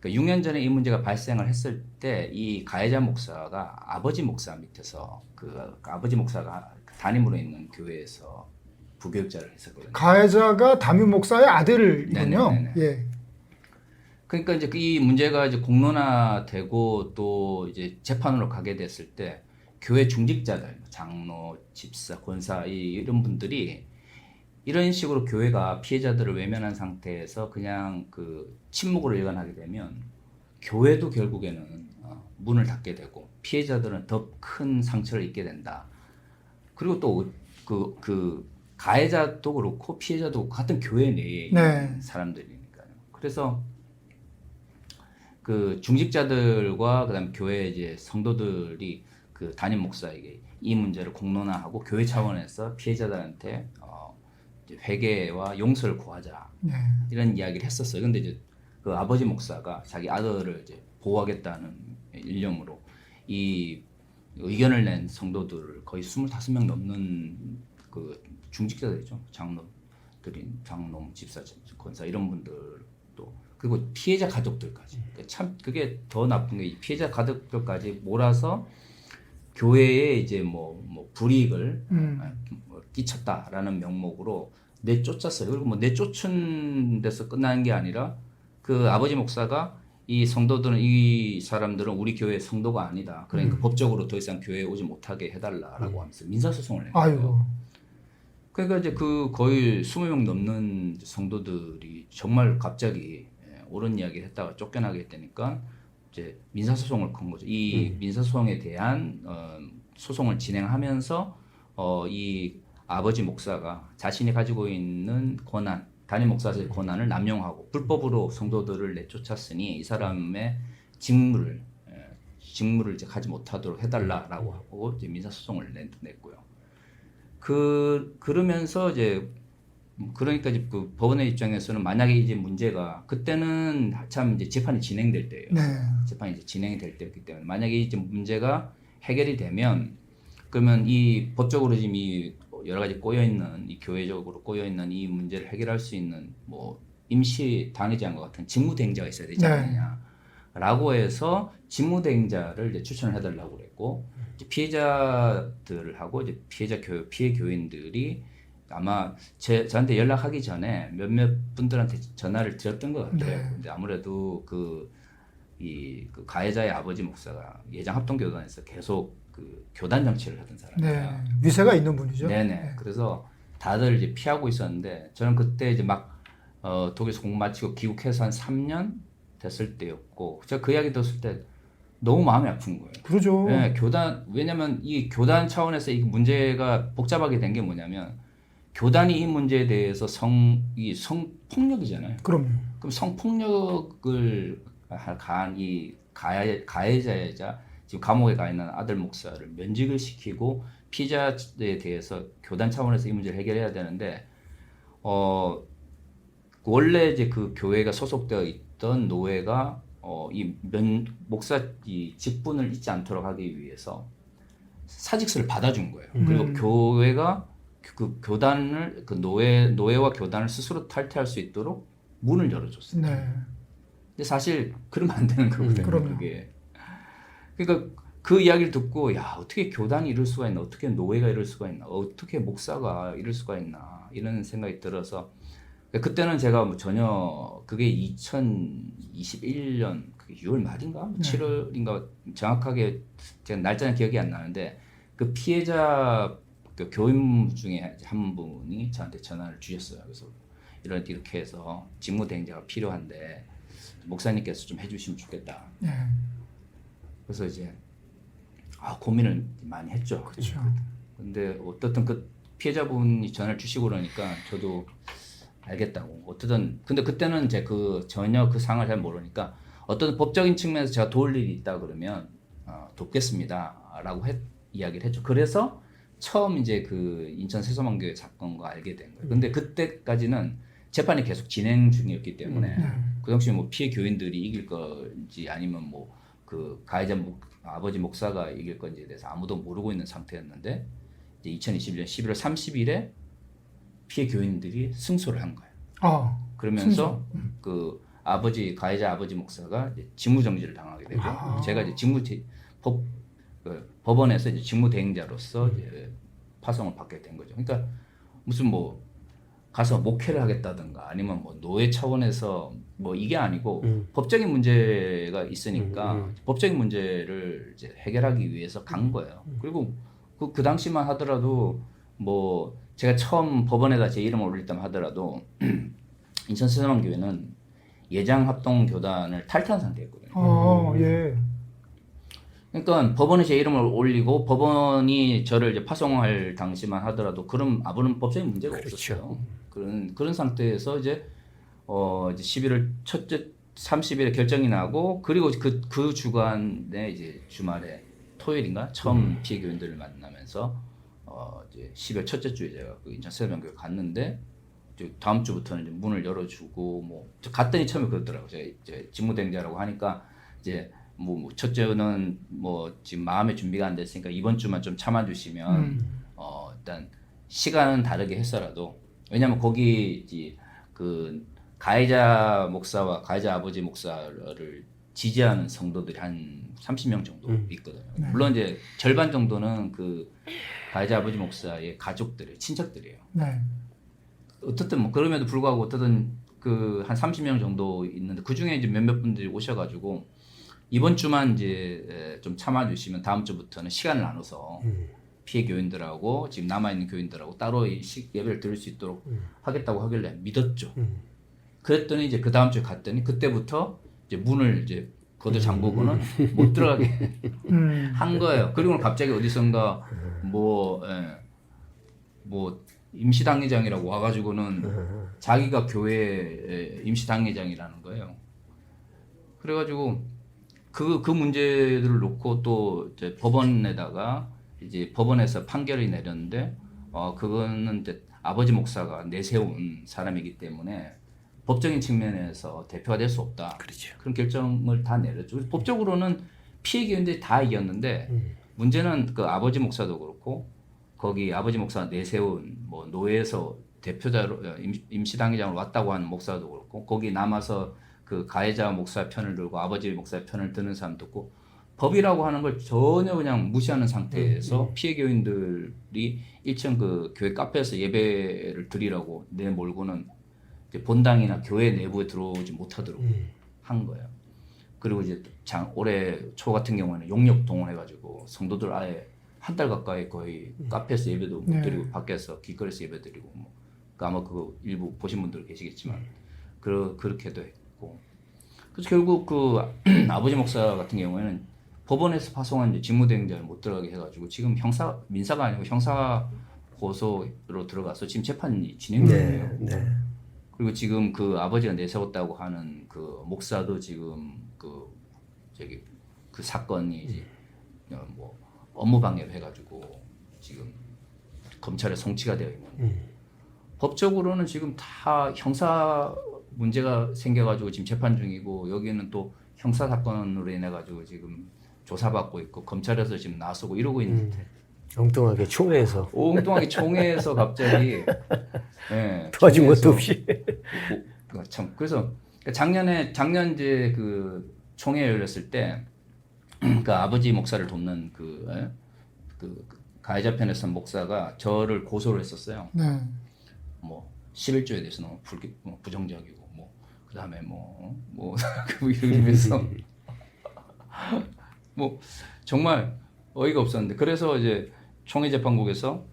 그러니까 6년 전에 이 문제가 발생을 했을 때 이 가해자 목사가 아버지 목사 밑에서 그 아버지 목사가 담임으로 있는 교회에서 부교육자를 했었거든요. 가해자가 담임 목사의 아들이군요. 네네네네. 예. 그러니까 이제 이 문제가 이제 공론화되고 또 이제 재판으로 가게 됐을 때 교회 중직자들, 장로, 집사, 권사 이런 분들이 이런 식으로 교회가 피해자들을 외면한 상태에서 그냥 그 침묵으로 일관하게 되면 교회도 결국에는 문을 닫게 되고 피해자들은 더 큰 상처를 입게 된다. 그리고 또 그 가해자도 그렇고 피해자도 같은 교회 내에 있는 사람들이니까요. 그래서 그 중직자들과 그다음에 교회 이제 성도들이 그 담임 목사에게 이 문제를 공론화하고 교회 차원에서 피해자들한테 이제 회개와 용서를 구하자 이런 이야기를 했었어요. 근데 이제 그 아버지 목사가 자기 아들을 이제 보호하겠다는 일념으로 이 의견을 낸 성도들을 거의 25명 넘는 그 중직자들이죠. 장로, 집사, 권사 이런 분들도 그리고 피해자 가족들까지. 참 그게 더 나쁜 게 이 피해자 가족들까지 몰아서 교회에 이제 뭐 불이익을 끼쳤다라는 명목으로 내쫓았어요. 그리고 뭐 내쫓은 데서 끝나는 게 아니라 그 아버지 목사가 이 성도들은 이 사람들은 우리 교회 성도가 아니다. 그러니까 법적으로 더 이상 교회에 오지 못하게 해달라라고 하면서 민사소송을 낸 거예요. 아이고. 그러니까 이제 그 거의 20명 넘는 성도들이 정말 갑자기 옳은 이야기를 했다가 쫓겨나게 되니까 이제 민사소송을 건 거죠. 이 민사소송에 대한 소송을 진행하면서 이 아버지 목사가 자신이 가지고 있는 권한, 담임 목사의 권한을 남용하고 불법으로 성도들을 내쫓았으니 이 사람의 직무를 이제 가지 못하도록 해달라라고 하고 이제 민사소송을 냈고요. 그러면서 이제 그러니까 이제 그 법원의 입장에서는 만약에 이제 문제가 그때는 참 이제 재판이 진행될 때예요. 재판이 이제 진행이 될 때였기 때문에 만약에 이제 문제가 해결이 되면 그러면 이 법적으로 지금 이 여러 가지 꼬여 있는 이 교회적으로 꼬여 있는 이 문제를 해결할 수 있는 뭐 임시 단회장과 같은 직무대행자가 있어야 되지 않느냐라고 해서 직무대행자를 이제 추천을 해달라고 그랬고 이제 피해자들하고 이제 피해 교인들이 아마 저한테 연락하기 전에 몇몇 분들한테 전화를 드렸던 것 같아요. 근데 아무래도 그 가해자의 아버지 목사가 예장 합동교단에서 계속 그 교단 정치를 하던 사람이에요. 위세가 있는 분이죠. 네네. 그래서 다들 이제 피하고 있었는데 저는 그때 이제 막 독일에서 공부 마치고 귀국해서 한 3년 됐을 때였고 제가 그 이야기 들었을 때 너무 마음이 아픈 거예요. 그러죠. 네, 왜냐면 이 교단 차원에서 이 문제가 복잡하게 된 게 뭐냐면 교단이 이 문제에 대해서 성폭력이잖아요. 그럼 성폭력을 가한 이 가해자이자 지금 감옥에 가 있는 아들 목사를 면직을 시키고 피해자에 대해서 교단 차원에서 이 문제를 해결해야 되는데 원래 이제 그 교회가 소속되어 있던 노회가 목사 이 직분을 잊지 않도록 하기 위해서 사직서를 받아준 거예요. 그리고 교회가 그 교단을 그 노회와 교단을 스스로 탈퇴할 수 있도록 문을 열어줬어요. 근데 사실 그러면 안 되는 거거든요. 그게. 그러니까 그 이야기를 듣고 야 어떻게 교단이 이럴 수가 있나, 어떻게 노예가 이럴 수가 있나, 어떻게 목사가 이럴 수가 있나 이런 생각이 들어서 그때는 제가 뭐 전혀 그게 2021년 6월 말인가 7월인가 정확하게 제가 날짜는 기억이 안 나는데 그 피해자 그 교인 중에 한 분이 저한테 전화를 주셨어요. 그래서 이렇게 해서 직무대행자가 필요한데 목사님께서 좀 해주시면 좋겠다. 예. 그래서 이제 고민을 많이 했죠. 그렇죠. 근데 어떻든 그 피해자분이 전화를 주시고 그러니까 저도 알겠다고. 어떻든 근데 그때는 이제 전혀 그 상황을 잘 모르니까 어떤 법적인 측면에서 제가 도울 일이 있다 그러면 돕겠습니다라고 이야기를 했죠. 그래서 처음 이제 그 인천 세서만교회 사건과 알게 된 거예요. 근데 그때까지는 재판이 계속 진행 중이었기 때문에 그 당시 뭐 피해 교인들이 이길 건지 아니면 뭐 그 가해자 아버지 목사가 이길 건지에 대해서 아무도 모르고 있는 상태였는데 이제 2021년 11월 30일에 피해 교인들이 승소를 한 거예요. 그러면서 그 가해자 아버지 목사가 이제 직무정지를 당하게 되고 제가 이제 법원에서 이제 직무대행자로서 이제 파송을 받게 된 거죠. 그러니까 무슨 뭐 가서 목회를 하겠다든가 아니면 뭐 노예 차원에서 뭐 이게 아니고 법적인 문제가 있으니까 법적인 문제를 이제 해결하기 위해서 간 거예요. 그리고 그 당시만 하더라도 뭐 제가 처음 법원에다 제 이름을 올릴 때만 하더라도 인천 세서만교회는 예장합동교단을 탈퇴한 상태였거든요. 예. 그러니까 법원에 제 이름을 올리고 법원이 저를 이제 파송할 당시만 하더라도 그런 아무런 법적인 문제가 없었어요. 그런 상태에서 이제 11월 첫째 30일에 결정이 나고 그리고 그 주간에 이제 주말에 토요일인가 처음 피해 교인들을 만나면서 이제 12월 첫째 주에 제가 그 인천 세서만교회 갔는데 이제 다음 주부터는 이제 문을 열어주고 뭐 갔더니 처음에 그러더라고요. 제가 이제 직무대행자라고 하니까 이제 뭐 첫째는 뭐 지금 마음의 준비가 안 됐으니까 이번 주만 좀 참아주시면 일단 시간은 다르게 했어라도 왜냐면 거기 이제 그 가해자 목사와 가해자 아버지 목사를 지지하는 성도들이 한 30명 정도 있거든요. 물론 이제 절반 정도는 그 가해자 아버지 목사의 가족들이에요, 친척들이에요. 어떻든 뭐 그럼에도 불구하고 어떻든 그 한 30명 정도 있는데 그 중에 이제 몇몇 분들이 오셔가지고 이번 주만 이제 좀 참아주시면 다음 주부터는 시간을 나눠서 피해 교인들하고 지금 남아있는 교인들하고 따로 예배를 드릴 수 있도록 하겠다고 하길래 믿었죠. 그랬더니 이제 그 다음 주에 갔더니 그때부터 이제 문을 이제 거들 잠그고는 못 들어가게 한 거예요. 그리고 갑자기 어디선가 뭐 임시당회장이라고 와가지고는 자기가 교회 임시당회장이라는 거예요. 그래가지고 그 문제들을 놓고 또 이제 법원에다가 이제 법원에서 판결이 내렸는데 그거는 이제 아버지 목사가 내세운 사람이기 때문에 법적인 측면에서 대표가 될 수 없다. 그렇죠. 그런 결정을 다 내렸죠. 법적으로는 피해 교인들이 다 이겼는데 문제는 그 아버지 목사도 그렇고 거기 아버지 목사가 내세운 뭐 노예에서 대표자로 임시당회장으로 왔다고 하는 목사도 그렇고 거기 남아서 그 가해자 목사 편을 들고 아버지 목사 편을 드는 사람도 있고 법이라고 하는 걸 전혀 그냥 무시하는 상태에서 피해 교인들이 1층 그 교회 카페에서 예배를 드리라고 내몰고는 이제 본당이나 교회 내부에 들어오지 못하도록 한 거예요. 그리고 이제 올해 초 같은 경우에는 용역 동원해가지고 성도들 아예 한 달 가까이 거의 카페에서 예배도 못 드리고 밖에서 길거리에서 예배 드리고 뭐 아마 그거 일부 보신 분들 계시겠지만 그렇게도 했고 그래서 결국 그 아버지 목사 같은 경우에는 법원에서 파송한 이제 직무대행자를 못 들어가게 해가지고 지금 민사가 아니고 형사 고소로 들어가서 지금 재판이 진행 중이에요. 그리고 지금 그 아버지가 내세웠다고 하는 그 목사도 지금 그 사건이 이제 뭐 업무방해를 해가지고 지금 검찰에 송치가 되어 있는. 법적으로는 지금 다 형사 문제가 생겨가지고 지금 재판 중이고 여기는 또 형사 사건으로 인해가지고 지금 조사받고 있고 검찰에서 지금 나서고 이러고 있는데 엉뚱하게 총회에서 엉뚱하게 총회에서 갑자기 도와준 총회에서 것도 없이 참 그래서 작년 이제 그 총회 열렸을 때 그 아버지 목사를 돕는 그 가해자 편에 선 목사가 저를 고소를 했었어요. 네. 뭐 11조에 대해서 너무 부정적이고 뭐 그다음에 이러면서 뭐 정말 어이가 없었는데 그래서 이제 총회재판국에서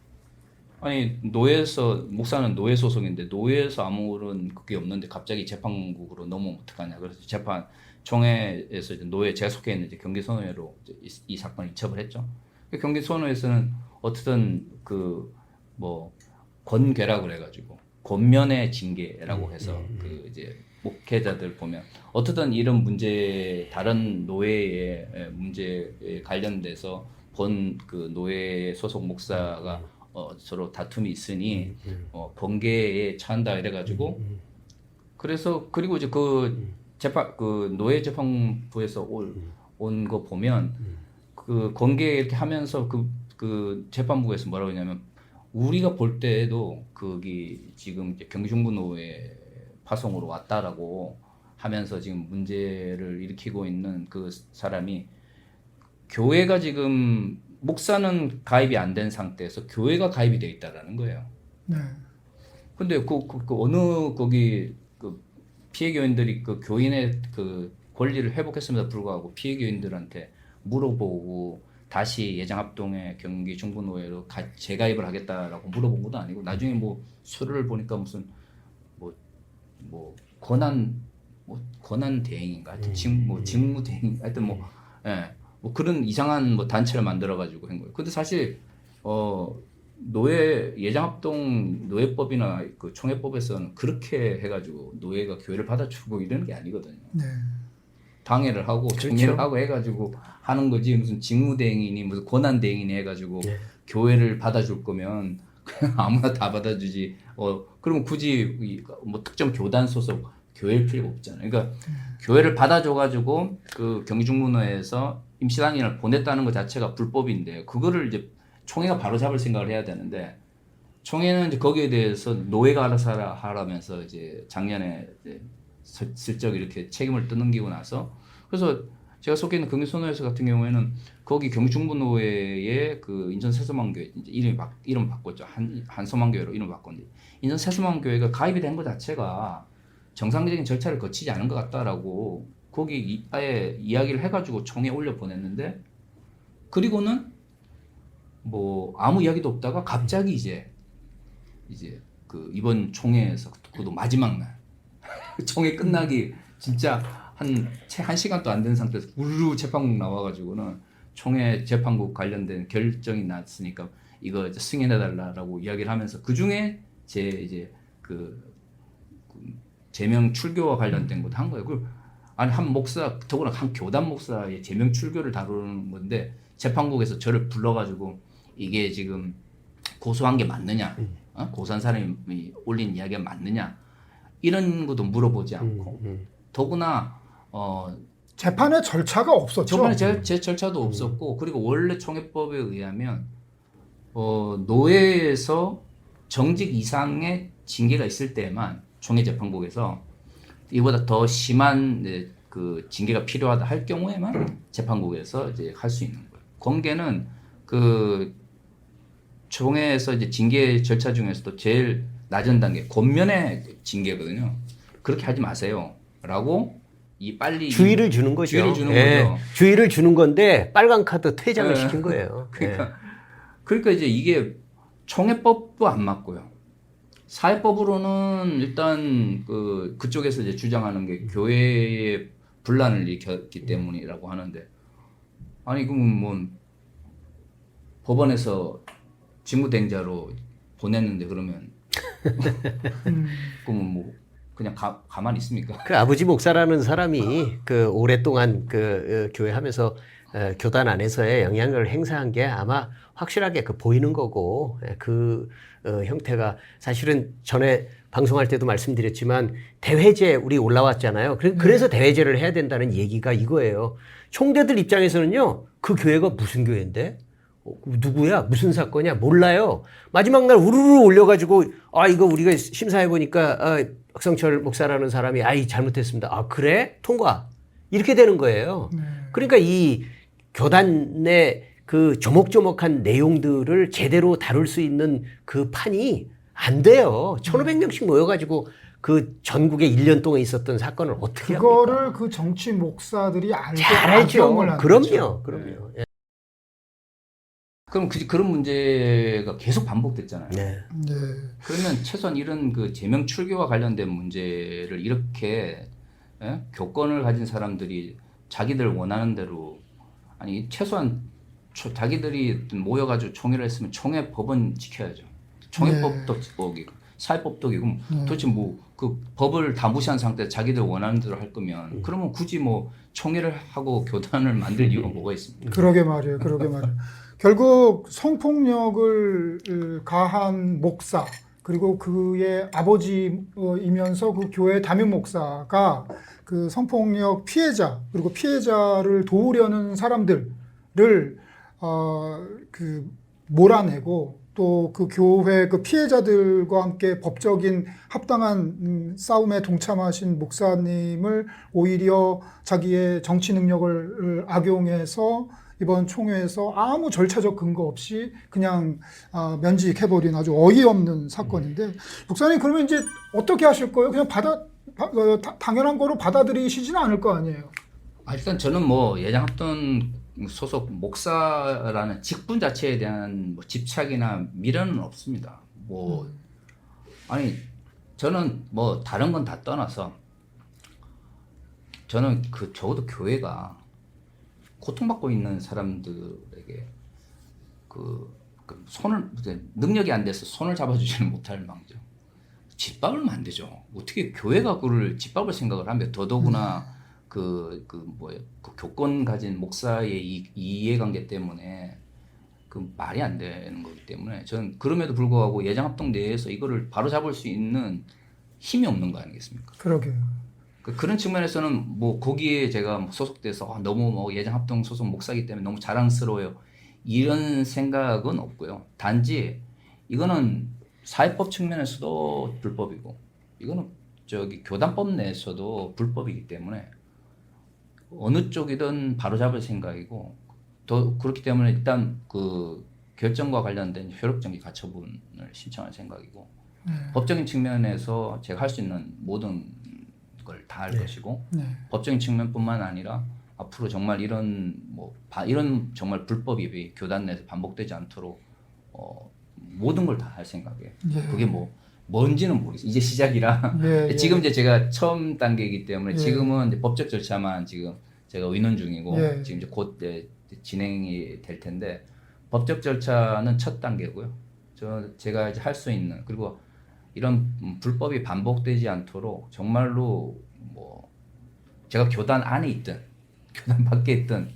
아니 노예에서 목사는 노예 소속인데 노예에서 아무런 그게 없는데 갑자기 재판국으로 넘어오면 어떡하냐. 그래서 재판 총회에서 이제 노예 제가 속해 있는 이제 경기선호회로 이 사건을 이첩을 했죠. 경기선호회에서는 어쨌든 권괴라고 그래가지고 권면의 징계라고 해서 그 이제 목회자들 보면 어떻든 이런 문제 다른 노예의 문제에 관련돼서 그 노예 소속 목사가 서로 다툼이 있으니 번개에 처한다 이래가지고 그래서 그리고 이제 그 노예 재판부에서 온 거 보면 그 권계 이렇게 하면서 그 재판부에서 뭐라고 했냐면 우리가 볼 때에도 거기 지금 이제 경기중부 노예 파송으로 왔다라고 하면서 지금 문제를 일으키고 있는 그 사람이 교회가 지금 목사는 가입이 안 된 상태에서 교회가 가입이 돼 있다라는 거예요. 네. 근데 어느 거기 그 피해 교인들이 그 교인의 그 권리를 회복했음에도 불구하고 피해 교인들한테 물어보고 다시 예정합동에 경기 중부노예로 재가입을 하겠다라고 물어본 것도 아니고 나중에 뭐 서류를 보니까 무슨 권한 대행인가 하여튼 직무 대행 하여튼 뭐 그런 이상한 단체를 만들어 가지고 한 거예요. 근데 사실 노예 예정합동 노예법이나 그 총회법에서는 그렇게 해가지고 노예가 교회를 받아주고 이러는 게 아니거든요. 네. 당회를 하고 그렇죠. 총회를 하고 해가지고 하는 거지 무슨 직무대행이니 무슨 권한대행이니 해가지고 교회를 받아줄 거면 그냥 아무나 다 받아주지. 그러면 굳이 뭐 특정 교단 소속 교회일 필요가 없잖아요. 그러니까 교회를 받아줘가지고 그 경기중문회에서 임시단위를 보냈다는 것 자체가 불법인데 그거를 이제 총회가 바로 잡을 생각을 해야 되는데 총회는 이제 거기에 대해서 노예가 알아서 하라면서 이제 작년에 이제 슬쩍 이렇게 책임을 떠넘기고 나서 그래서 제가 속해 있는 경기선호회에서 같은 경우에는 거기 경기중부노회의 그 인천 세수만교회 이름 바꿨죠. 한소만교회로 이름 바꿨는데 인천 세수만교회가 가입이 된 것 자체가 정상적인 절차를 거치지 않은 것 같다라고 거기 아예 이야기를 해가지고 총회에 올려 보냈는데 그리고는 뭐 아무 이야기도 없다가 갑자기 이제 그 이번 총회에서 그것도 마지막 날 총회 끝나기 진짜 한 시간도 안 된 상태에서 우르르 재판국 나와가지고는 총회 재판국 관련된 결정이 났으니까 이거 이제 승인해달라고 이야기를 하면서 그 중에 이제 제명 출교와 관련된 것도 한 거예요. 아니 한 목사 더구나 한 교단 목사의 제명 출교를 다루는 건데 재판국에서 저를 불러가지고 이게 지금 고소한 게 맞느냐, 고소한 사람이 올린 이야기가 맞느냐 이런 것도 물어보지 않고 더구나 재판의 절차가 없었죠. 저번에 제 절차도 없었고 그리고 원래 총회법에 의하면 노예에서 정직 이상의 징계가 있을 때만 총회재판국에서 이보다 더 심한 그 징계가 필요하다 할 경우에만 재판국에서 이제 할 수 있는 거예요. 권계는 그 총회에서 이제 징계 절차 중에서도 제일 낮은 단계 권면의 징계거든요. 그렇게 하지 마세요라고 빨리 주의를 주는 거죠. 주의를 주는 거죠. 주의를 주는 건데 빨간 카드 퇴장을 시킨 거예요. 그러니까 이제 이게 총회법도 안 맞고요. 사회법으로는 일단 그쪽에서 이제 주장하는 게 교회의 분란을 일으켰기 때문이라고 하는데 아니 그럼 뭐 법원에서 직무대행자로 보냈는데 그러면 그러면 뭐 그냥 가만히 있습니까? 그 아버지 목사라는 사람이 그 오랫동안 그 교회 하면서 교단 안에서의 영향을 행사한 게 아마 확실하게 보이는 거고 그 형태가 사실은 전에 방송할 때도 말씀드렸지만 대회제 우리 올라왔잖아요. 그래서 대회제를 해야 된다는 얘기가 이거예요. 총대들 입장에서는요. 그 교회가 무슨 교회인데? 누구야? 무슨 사건이야? 몰라요. 마지막 날 우르르 올려가지고 이거 우리가 심사해보니까 박성철 목사라는 사람이 잘못했습니다. 그래? 통과. 이렇게 되는 거예요. 그러니까 이 교단의 그 조목조목한 내용들을 제대로 다룰 수 있는 그 판이 안 돼요. 1,500명씩 모여가지고 그 전국에 1년 동안 있었던 사건을 어떻게 그거를 합니까? 그 정치 목사들이 알고 잘 알죠. 악용을 하는 그럼요. 거죠. 그럼요. 그럼 그런 문제가 계속 반복됐잖아요. 네. 네. 그러면 최소한 이런 그 제명 출교와 관련된 문제를 이렇게 교권을 가진 사람들이 자기들 원하는 대로 아니 최소한 자기들이 모여가지고 총회를 했으면 총회 법은 지켜야죠. 총회법도 어기고 사회법도 어기고 도대체 뭐 그 법을 다 무시한 상태에서 자기들 원하는 대로 할 거면 그러면 굳이 뭐 총회를 하고 교단을 만들 이유가 뭐가 있습니까? 그러게 말이에요. 그러게 말이에요. 결국 성폭력을 가한 목사 그리고 그의 아버지이면서 그 교회 담임 목사가 그 성폭력 피해자 그리고 피해자를 도우려는 사람들을 그 몰아내고 또 그 교회 그 피해자들과 함께 법적인 합당한 싸움에 동참하신 목사님을 오히려 자기의 정치 능력을 악용해서 이번 총회에서 아무 절차적 근거 없이 그냥 면직해버린 아주 어이없는 사건인데 목사님 그러면 이제 어떻게 하실 거예요? 그냥 당연한 거로 받아들이시지는 않을 거 아니에요? 일단 저는 뭐 예장합동 소속 목사라는 직분 자체에 대한 뭐 집착이나 미련은 없습니다. 뭐 아니 저는 뭐 다른 건 다 떠나서 저는 그 적어도 교회가 고통받고 있는 사람들에게 그 손을 능력이 안 돼서 손을 잡아주지는 못할 망정 짓밟을 만들죠. 어떻게 교회가 그를 짓밟을 생각을 하면 더더구나 그 교권 가진 목사의 이해관계 때문에 그 말이 안 되는 거기 때문에 저는 그럼에도 불구하고 예장합동 내에서 이거를 바로잡을 수 있는 힘이 없는 거 아니겠습니까? 그러게요. 그런 측면에서는 뭐 거기에 제가 소속돼서 너무 뭐 예장합동 소속 목사이기 때문에 너무 자랑스러워요 이런 생각은 없고요. 단지 이거는 사회법 측면에서도 불법이고 이거는 교단법 내에서도 불법이기 때문에 어느 쪽이든 바로잡을 생각이고 더 그렇기 때문에 일단 그 결정과 관련된 효력정지 가처분을 신청할 생각이고 법적인 측면에서 제가 할 수 있는 모든 걸 다 할 것이고 법적인 측면뿐만 아니라 앞으로 정말 이런 정말 불법이 교단 내에서 반복되지 않도록 모든 걸 다 할 생각이에요. 그게 뭔지는 모르겠어요. 이제 시작이라 지금 이제 제가 처음 단계이기 때문에 지금은 이제 법적 절차만 지금 제가 의논 중이고 지금 이제 곧 진행이 될 텐데 법적 절차는 첫 단계고요. 제가 이제 할 수 있는 그리고 이런 불법이 반복되지 않도록 정말로 뭐 제가 교단 안에 있든 교단 밖에 있든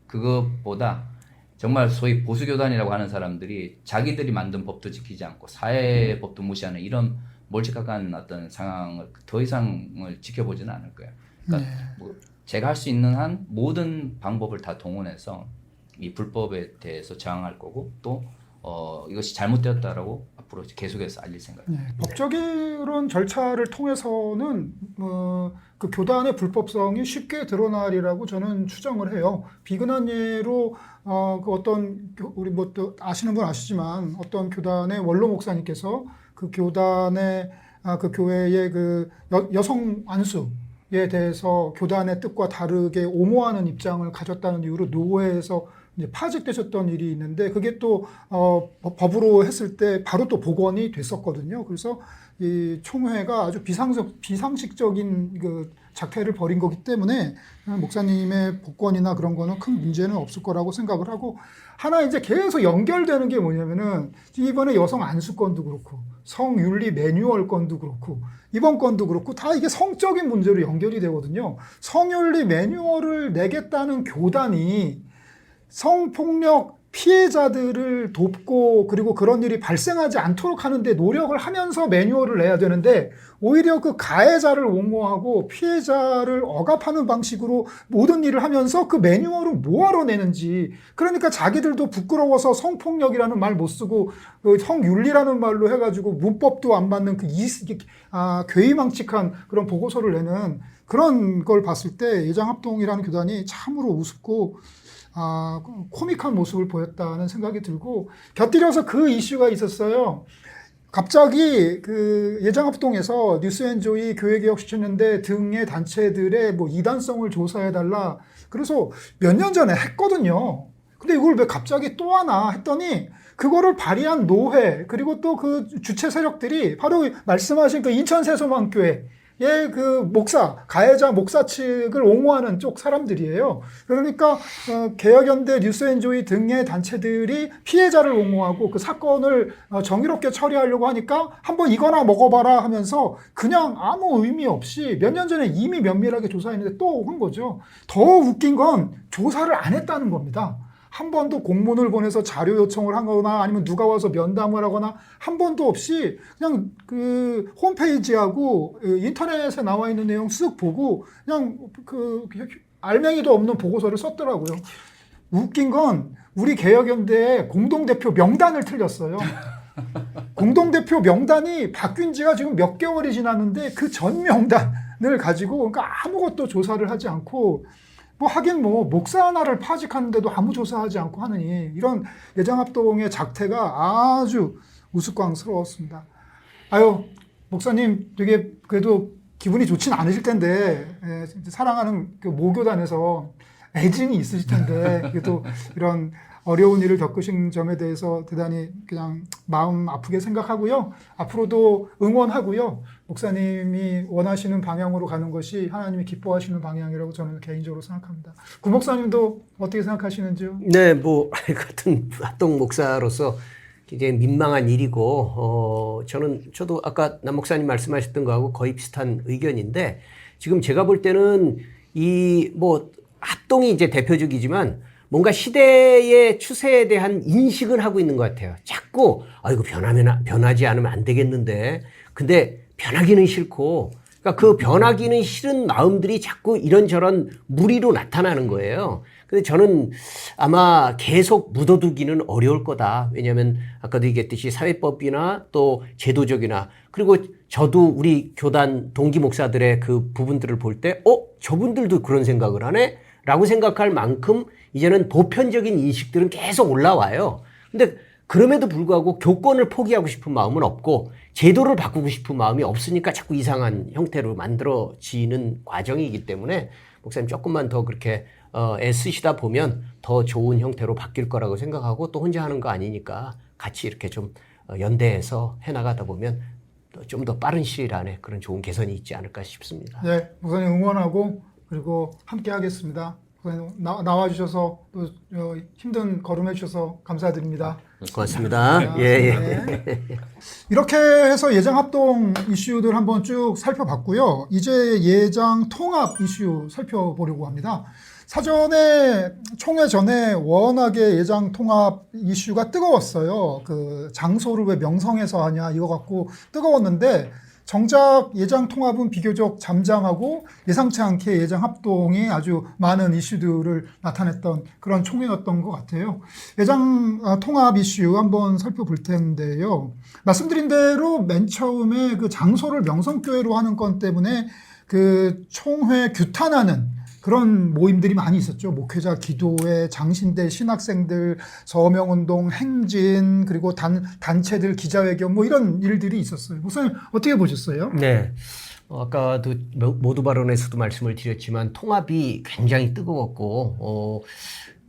그것보다 정말 소위 보수교단이라고 하는 사람들이 자기들이 만든 법도 지키지 않고 사회법도 무시하는 이런 몰직각한 어떤 상황을 더 이상을 지켜보지는 않을 거예요. 그러니까 뭐 제가 할 수 있는 한 모든 방법을 다 동원해서 이 불법에 대해서 저항할 거고 또 이것이 잘못되었다라고 앞으로 계속해서 알릴 생각입니다. 법적인 절차를 통해서는 그 교단의 불법성이 쉽게 드러나리라고 저는 추정을 해요. 비근한 예로 그 어떤 우리 뭐 또 아시는 분 아시지만 어떤 교단의 원로 목사님께서 그 교단의 그 교회의 그 여성 안수에 대해서 교단의 뜻과 다르게 옹호하는 입장을 가졌다는 이유로 노회에서 이제 파직되셨던 일이 있는데 그게 또 법으로 했을 때 바로 또 복원이 됐었거든요. 그래서 이 총회가 아주 비상식적인 그 작태를 벌인 거기 때문에 목사님의 복권이나 그런 거는 큰 문제는 없을 거라고 생각을 하고 하나 이제 계속 연결되는 게 뭐냐면은 이번에 여성 안수건도 그렇고 성윤리 매뉴얼 건도 그렇고 이번 건도 그렇고 다 이게 성적인 문제로 연결이 되거든요. 성윤리 매뉴얼을 내겠다는 교단이 성폭력 피해자들을 돕고 그리고 그런 일이 발생하지 않도록 하는데 노력을 하면서 매뉴얼을 내야 되는데 오히려 그 가해자를 옹호하고 피해자를 억압하는 방식으로 모든 일을 하면서 그 매뉴얼을 뭐하러 내는지 그러니까 자기들도 부끄러워서 성폭력이라는 말 못 쓰고 그 성윤리라는 말로 해가지고 문법도 안 맞는 그 괴이망측한 그런 보고서를 내는 그런 걸 봤을 때 예장합동이라는 교단이 참으로 우습고 코믹한 모습을 보였다는 생각이 들고 곁들여서 그 이슈가 있었어요. 갑자기 그 예장합동에서 뉴스앤조이 교회개혁10주년대 등의 단체들의 뭐 이단성을 조사해달라. 그래서 몇 년 전에 했거든요. 근데 이걸 왜 갑자기 또 하나 했더니 그거를 발의한 노회 그리고 또 그 주체 세력들이 바로 말씀하신 그 인천세소망교회 그 목사, 가해자 목사 측을 옹호하는 쪽 사람들이에요. 그러니까 개혁연대, 뉴스앤조이 등의 단체들이 피해자를 옹호하고 그 사건을 정의롭게 처리하려고 하니까 한번 이거나 먹어봐라 하면서 그냥 아무 의미 없이 몇 년 전에 이미 면밀하게 조사했는데 또 한 거죠. 더 웃긴 건 조사를 안 했다는 겁니다. 한 번도 공문을 보내서 자료 요청을 하거나 아니면 누가 와서 면담을 하거나 한 번도 없이 그냥 그 홈페이지하고 인터넷에 나와 있는 내용 쓱 보고 그냥 그 알맹이도 없는 보고서를 썼더라고요. 웃긴 건 우리 개혁연대의 공동대표 명단을 틀렸어요. 공동대표 명단이 바뀐 지가 지금 몇 개월이 지났는데 그 전 명단을 가지고 그러니까 아무것도 조사를 하지 않고 뭐 하긴 뭐 목사 하나를 파직하는데도 아무 조사하지 않고 하느니 이런 예장합동의 작태가 아주 우스꽝스러웠습니다. 아유 목사님 되게 그래도 기분이 좋진 않으실 텐데 사랑하는 그 모교단에서 애증이 있으실 텐데 그래도 이런 어려운 일을 겪으신 점에 대해서 대단히 그냥 마음 아프게 생각하고요. 앞으로도 응원하고요. 목사님이 원하시는 방향으로 가는 것이 하나님이 기뻐하시는 방향이라고 저는 개인적으로 생각합니다. 구 목사님도 어떻게 생각하시는지요? 네, 뭐 같은 합동 목사로서 굉장히 민망한 일이고 저도 아까 남 목사님 말씀하셨던 거하고 거의 비슷한 의견인데 지금 제가 볼 때는 이 뭐 합동이 이제 대표적이지만 뭔가 시대의 추세에 대한 인식은 하고 있는 것 같아요. 자꾸 이거 변하지 않으면 안 되겠는데 근데 변하기는 싫고 그러니까 그 변하기는 싫은 마음들이 자꾸 이런저런 무리로 나타나는 거예요. 근데 저는 아마 계속 묻어두기는 어려울 거다. 왜냐하면 아까도 얘기했듯이 사회법이나 또 제도적이나 그리고 저도 우리 교단 동기 목사들의 그 부분들을 볼 때 저분들도 그런 생각을 하네? 라고 생각할 만큼 이제는 보편적인 인식들은 계속 올라와요. 근데 그럼에도 불구하고 교권을 포기하고 싶은 마음은 없고 제도를 바꾸고 싶은 마음이 없으니까 자꾸 이상한 형태로 만들어지는 과정이기 때문에 목사님 조금만 더 그렇게 애쓰시다 보면 더 좋은 형태로 바뀔 거라고 생각하고 또 혼자 하는 거 아니니까 같이 이렇게 좀 연대해서 해나가다 보면 좀 더 빠른 시일 안에 그런 좋은 개선이 있지 않을까 싶습니다. 네, 목사님 응원하고 그리고 함께 하겠습니다. 나와주셔서 또 힘든 걸음 해주셔서 감사드립니다. 고맙습니다. 예. 네. 이렇게 해서 예장 합동 이슈들 한번 쭉 살펴봤고요. 이제 예장 통합 이슈 살펴보려고 합니다. 사전에 총회 전에 워낙에 예장 통합 이슈가 뜨거웠어요. 그 장소를 왜 명성에서 하냐 이거 갖고 뜨거웠는데 정작 예장 통합은 비교적 잠잠하고 예상치 않게 예장 합동이 아주 많은 이슈들을 나타냈던 그런 총회였던 것 같아요. 예장 통합 이슈 한번 살펴볼 텐데요. 말씀드린 대로 맨 처음에 그 장소를 명성교회로 하는 건 때문에 그 총회 규탄하는 그런 모임들이 많이 있었죠. 목회자 기도회, 장신대 신학생들, 서명운동, 행진, 그리고 단체들 기자회견 뭐 이런 일들이 있었어요. 목사님 어떻게 보셨어요? 네. 아까도 모두 발언에서도 말씀을 드렸지만 통합이 굉장히 뜨거웠고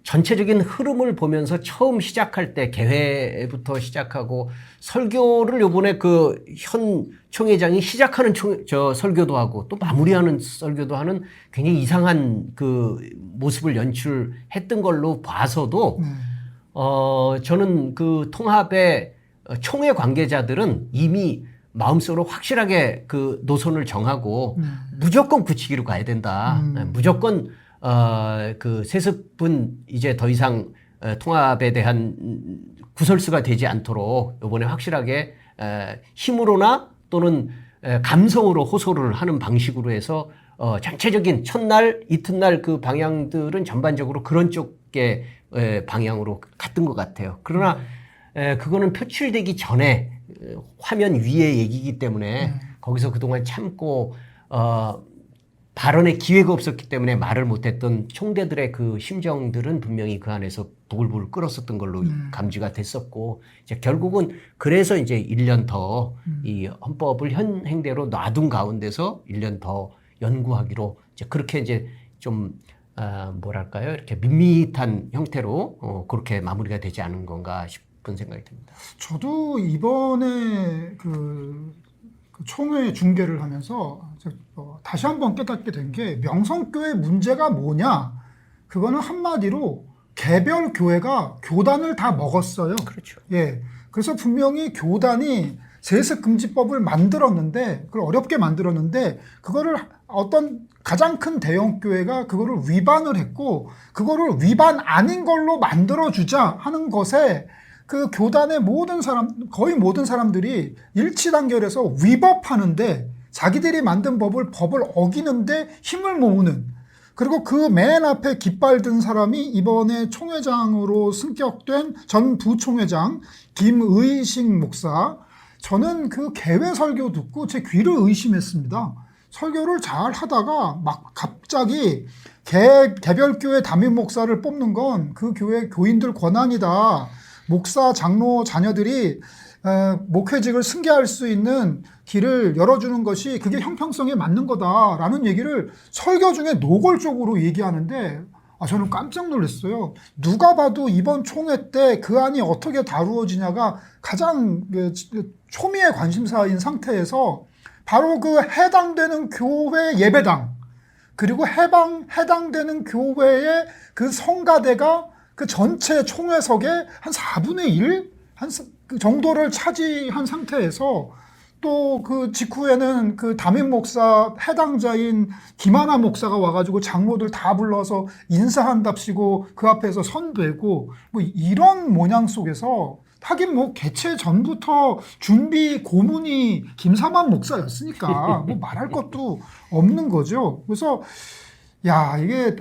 전체적인 흐름을 보면서 처음 시작할 때 개회부터 시작하고 설교를 요번에 그 현 총회장이 시작하는 설교도 하고 또 마무리하는 설교도 하는 굉장히 이상한 그 모습을 연출했던 걸로 봐서도 저는 그 통합의 총회 관계자들은 이미 마음속으로 확실하게 그 노선을 정하고 무조건 굳히기로 가야 된다. 무조건 그 세습은 이제 더 이상 통합에 대한 구설수가 되지 않도록 이번에 확실하게 힘으로나 또는 감성으로 호소를 하는 방식으로 해서 전체적인 첫날, 이튿날 그 방향들은 전반적으로 그런 쪽의 방향으로 갔던 것 같아요. 그러나 그거는 표출되기 전에 화면 위의 얘기이기 때문에 거기서 그동안 참고 발언의 기회가 없었기 때문에 말을 못했던 총대들의 그 심정들은 분명히 그 안에서 부글부글 끓었었던 걸로 감지가 됐었고, 이제 결국은 그래서 이제 1년 더 이 헌법을 현행대로 놔둔 가운데서 1년 더 연구하기로 이제 그렇게 이제 좀 뭐랄까요, 이렇게 밋밋한 형태로 그렇게 마무리가 되지 않은 건가 싶은 생각이 듭니다. 저도 이번에 그 총회 중계를 하면서 다시 한번 깨닫게 된 게 명성교회 문제가 뭐냐? 그거는 한마디로 개별 교회가 교단을 다 먹었어요. 그렇죠. 예. 그래서 분명히 교단이 세습금지법을 만들었는데, 그걸 어렵게 만들었는데, 그거를 어떤 가장 큰 대형 교회가 그거를 위반을 했고, 그거를 위반 아닌 걸로 만들어주자 하는 것에 그 교단의 모든 사람, 거의 모든 사람들이 일치단결해서 위법하는데, 자기들이 만든 법을 어기는데 힘을 모으는, 그리고 그 맨 앞에 깃발 든 사람이 이번에 총회장으로 승격된 전 부총회장 김의식 목사. 저는 그 개회 설교 듣고 제 귀를 의심했습니다. 설교를 잘 하다가 막 갑자기 개별 교회 담임 목사를 뽑는 건 그 교회 교인들 권한이다. 목사, 장로, 자녀들이 목회직을 승계할 수 있는 길을 열어주는 것이 그게 형평성에 맞는 거다라는 얘기를 설교 중에 노골적으로 얘기하는데, 저는 깜짝 놀랐어요. 누가 봐도 이번 총회 때 그 안이 어떻게 다루어지냐가 가장 초미의 관심사인 상태에서 바로 그 해당되는 교회 예배당, 그리고 해당되는 교회의 그 성가대가 그 전체 총회석의 한 4분의 1? 그 정도를 차지한 상태에서 또 그 직후에는 그 담임 목사 해당자인 김하나 목사가 와가지고 장로들 다 불러서 인사한답시고 그 앞에서 선되고 뭐 이런 모양 속에서, 하긴 뭐 개최 전부터 준비 고문이 김사만 목사였으니까 뭐 말할 것도 없는 거죠. 그래서 야, 이게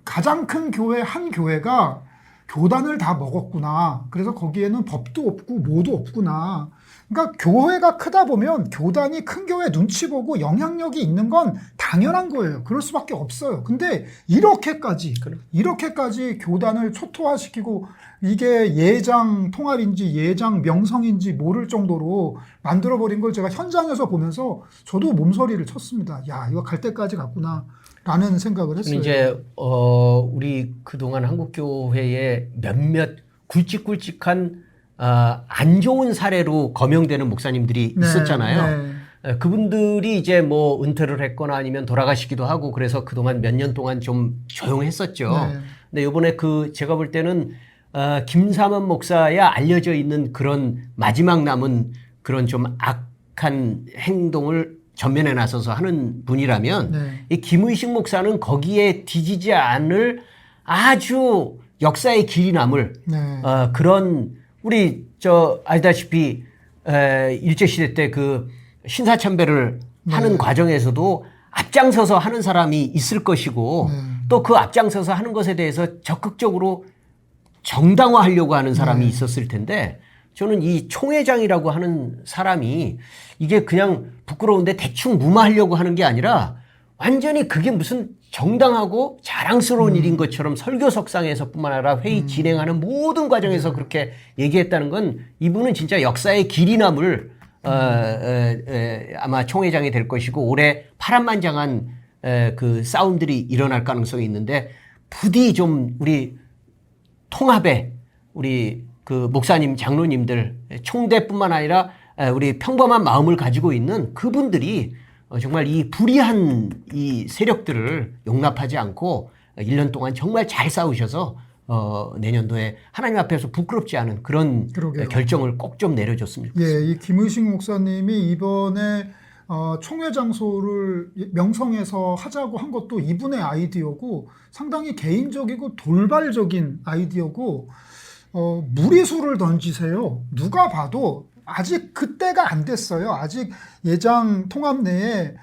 가장 큰 교회 한 교회가 교단을 다 먹었구나. 그래서 거기에는 법도 없고 뭐도 없구나. 그러니까 교회가 크다 보면 교단이 큰 교회 눈치 보고 영향력이 있는 건 당연한 거예요. 그럴 수밖에 없어요. 근데 이렇게까지 교단을 초토화시키고 이게 예장 통합인지 예장 명성인지 모를 정도로 만들어버린 걸 제가 현장에서 보면서 저도 몸서리를 쳤습니다. 야, 이거 갈 때까지 갔구나 라는 생각을 했어요. 이제 우리 그동안 한국교회의 몇몇 굵직굵직한 안 좋은 사례로 거명되는 목사님들이 있었잖아요. 네. 그분들이 이제 뭐 은퇴를 했거나 아니면 돌아가시기도 하고 그래서 그동안 몇 년 동안 좀 조용했었죠. 네. 근데 이번에 제가 볼 때는 김삼원 목사야 알려져 있는 그런 마지막 남은 그런 좀 악한 행동을 전면에 나서서 하는 분이라면 네. 이 김의식 목사는 거기에 뒤지지 않을 아주 역사의 길이 남을 네. 그런, 우리 알다시피 일제시대 때 그 신사참배를 하는 과정에서도 앞장서서 하는 사람이 있을 것이고 또 그 앞장서서 하는 것에 대해서 적극적으로 정당화하려고 하는 사람이 있었을 텐데, 저는 이 총회장이라고 하는 사람이 이게 그냥 부끄러운데 대충 무마하려고 하는 게 아니라 완전히 그게 무슨 정당하고 자랑스러운 일인 것처럼 설교석상에서뿐만 아니라 회의 진행하는 모든 과정에서 그렇게 얘기했다는 건 이분은 진짜 역사의 길이 남을 아마 총회장이 될 것이고 올해 파란만장한 그 싸움들이 일어날 가능성이 있는데, 부디 좀 우리 통합에 우리 그 목사님, 장로님들, 총대뿐만 아니라 우리 평범한 마음을 가지고 있는 그분들이 정말 이 불의한 이 세력들을 용납하지 않고 1년 동안 정말 잘 싸우셔서 내년도에 하나님 앞에서 부끄럽지 않은 그런 그러게요. 결정을 꼭 좀 내려줬으면 좋겠습니다. 예, 이 김의식 목사님이 이번에 총회 장소를 명성에서 하자고 한 것도 이분의 아이디어고 상당히 개인적이고 돌발적인 아이디어고, 무리수를 던지세요. 누가 봐도 아직 그때가 안 됐어요. 아직 예장 통합 내에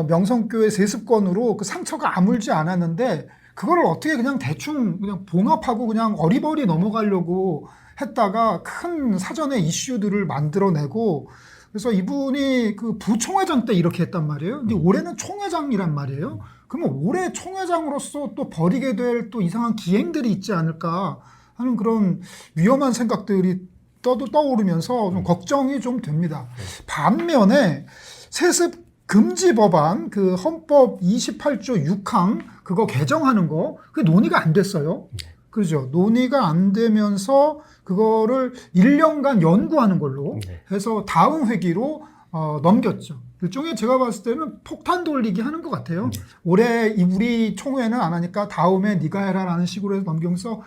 명성교회 세습권으로 그 상처가 아물지 않았는데 그걸 어떻게 그냥 대충 그냥 봉합하고 그냥 어리버리 넘어가려고 했다가 큰 사전의 이슈들을 만들어내고, 그래서 이분이 그 부총회장 때 이렇게 했단 말이에요. 근데 올해는 총회장이란 말이에요. 그러면 올해 총회장으로서 또 벌이게 될 또 이상한 기행들이 있지 않을까 하는 그런 위험한 생각들이 떠오르면서 좀 걱정이 좀 됩니다. 반면에 세습 금지 법안 그 헌법 28조 6항 그거 개정하는 거 그게 논의가 안 됐어요. 그렇죠. 논의가 안 되면서 그거를 1년간 연구하는 걸로 해서 다음 회기로 넘겼죠. 일종의 제가 봤을 때는 폭탄 돌리기 하는 것 같아요. 올해 우리 총회는 안 하니까 다음에 네가 해라라는 식으로 해서 넘기면서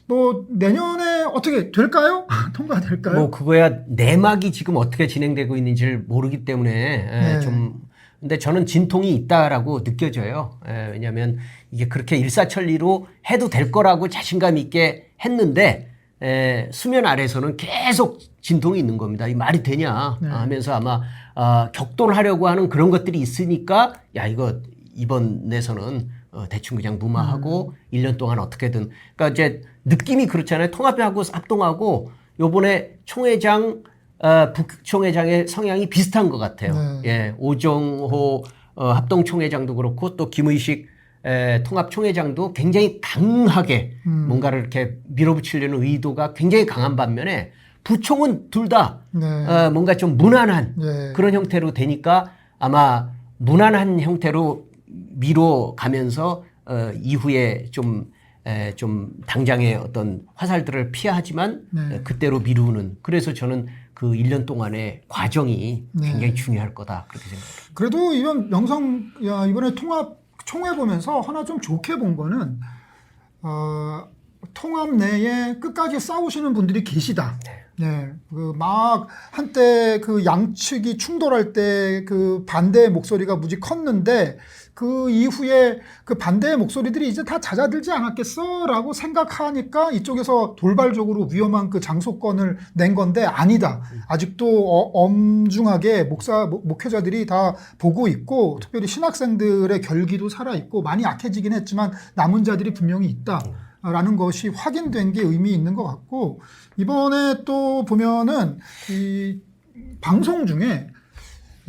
뭐 내년에 어떻게 될까요? 통과될까요? 뭐 그거야 내막이 지금 어떻게 진행되고 있는지를 모르기 때문에 네. 좀 근데 저는 진통이 있다라고 느껴져요. 왜냐하면 이게 그렇게 일사천리로 해도 될 거라고 자신감 있게 했는데 수면 아래서는 계속 진통이 있는 겁니다. 이 말이 되냐 하면서 아마 격돌하려고 하는 그런 것들이 있으니까 야 이거 이번에서는 대충 그냥 무마하고 1년 동안 어떻게든 그러니까 이제 느낌이 그렇잖아요. 통합하고 합동하고 요번에 총회장 부총회장의 성향이 비슷한 것 같아요. 예, 오정호 합동총회장도 그렇고 또 김의식 통합총회장도 굉장히 강하게 뭔가를 이렇게 밀어붙이려는 의도가 굉장히 강한 반면에 부총은 둘 다 뭔가 좀 무난한 그런 형태로 되니까 아마 무난한 형태로 미뤄가면서 이후에 좀 당장의 어떤 화살들을 피하지만 그때로 미루는 그래서 저는 그 1년 동안의 과정이 굉장히 중요할 거다 그렇게 생각합니다. 그래도 이번에 총회 보면서 하나 좀 좋게 본 거는 통합 내에 끝까지 싸우시는 분들이 계시다. 네, 그 막 한때 그 양측이 충돌할 때 그 반대의 목소리가 무지 컸는데 그 이후에 그 반대의 목소리들이 이제 다 잦아들지 않았겠어라고 생각하니까 이쪽에서 돌발적으로 위험한 그 장소권을 낸 건데 아니다. 아직도 엄중하게 목회자들이 다 보고 있고 특별히 신학생들의 결기도 살아 있고 많이 약해지긴 했지만 남은 자들이 분명히 있다. 라는 것이 확인된 게 의미 있는 것 같고 이번에 또 보면은 이 방송 중에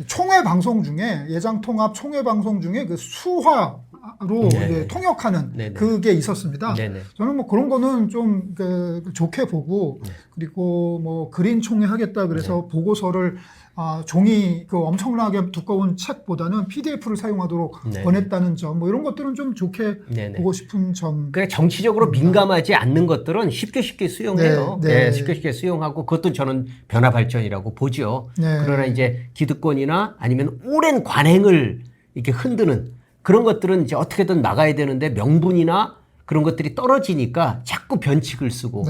총회 방송 중에 예장통합 총회 방송 중에 그 수화로 이제 통역하는 그게 있었습니다. 저는 뭐 그런 거는 좀 좋게 보고 그리고 뭐 그린 총회 하겠다 그래서 보고서를 종이 그 엄청나게 두꺼운 책보다는 PDF를 사용하도록 권했다는 점, 뭐 이런 것들은 좀 좋게 보고 싶은 점. 그러니까 정치적으로 민감하지 않는 것들은 쉽게 수용해요. 쉽게 수용하고 그것도 저는 변화 발전이라고 보죠. 그러나 이제 기득권이나 아니면 오랜 관행을 이렇게 흔드는 그런 것들은 이제 어떻게든 막아야 되는데 명분이나 그런 것들이 떨어지니까 자꾸 변칙을 쓰고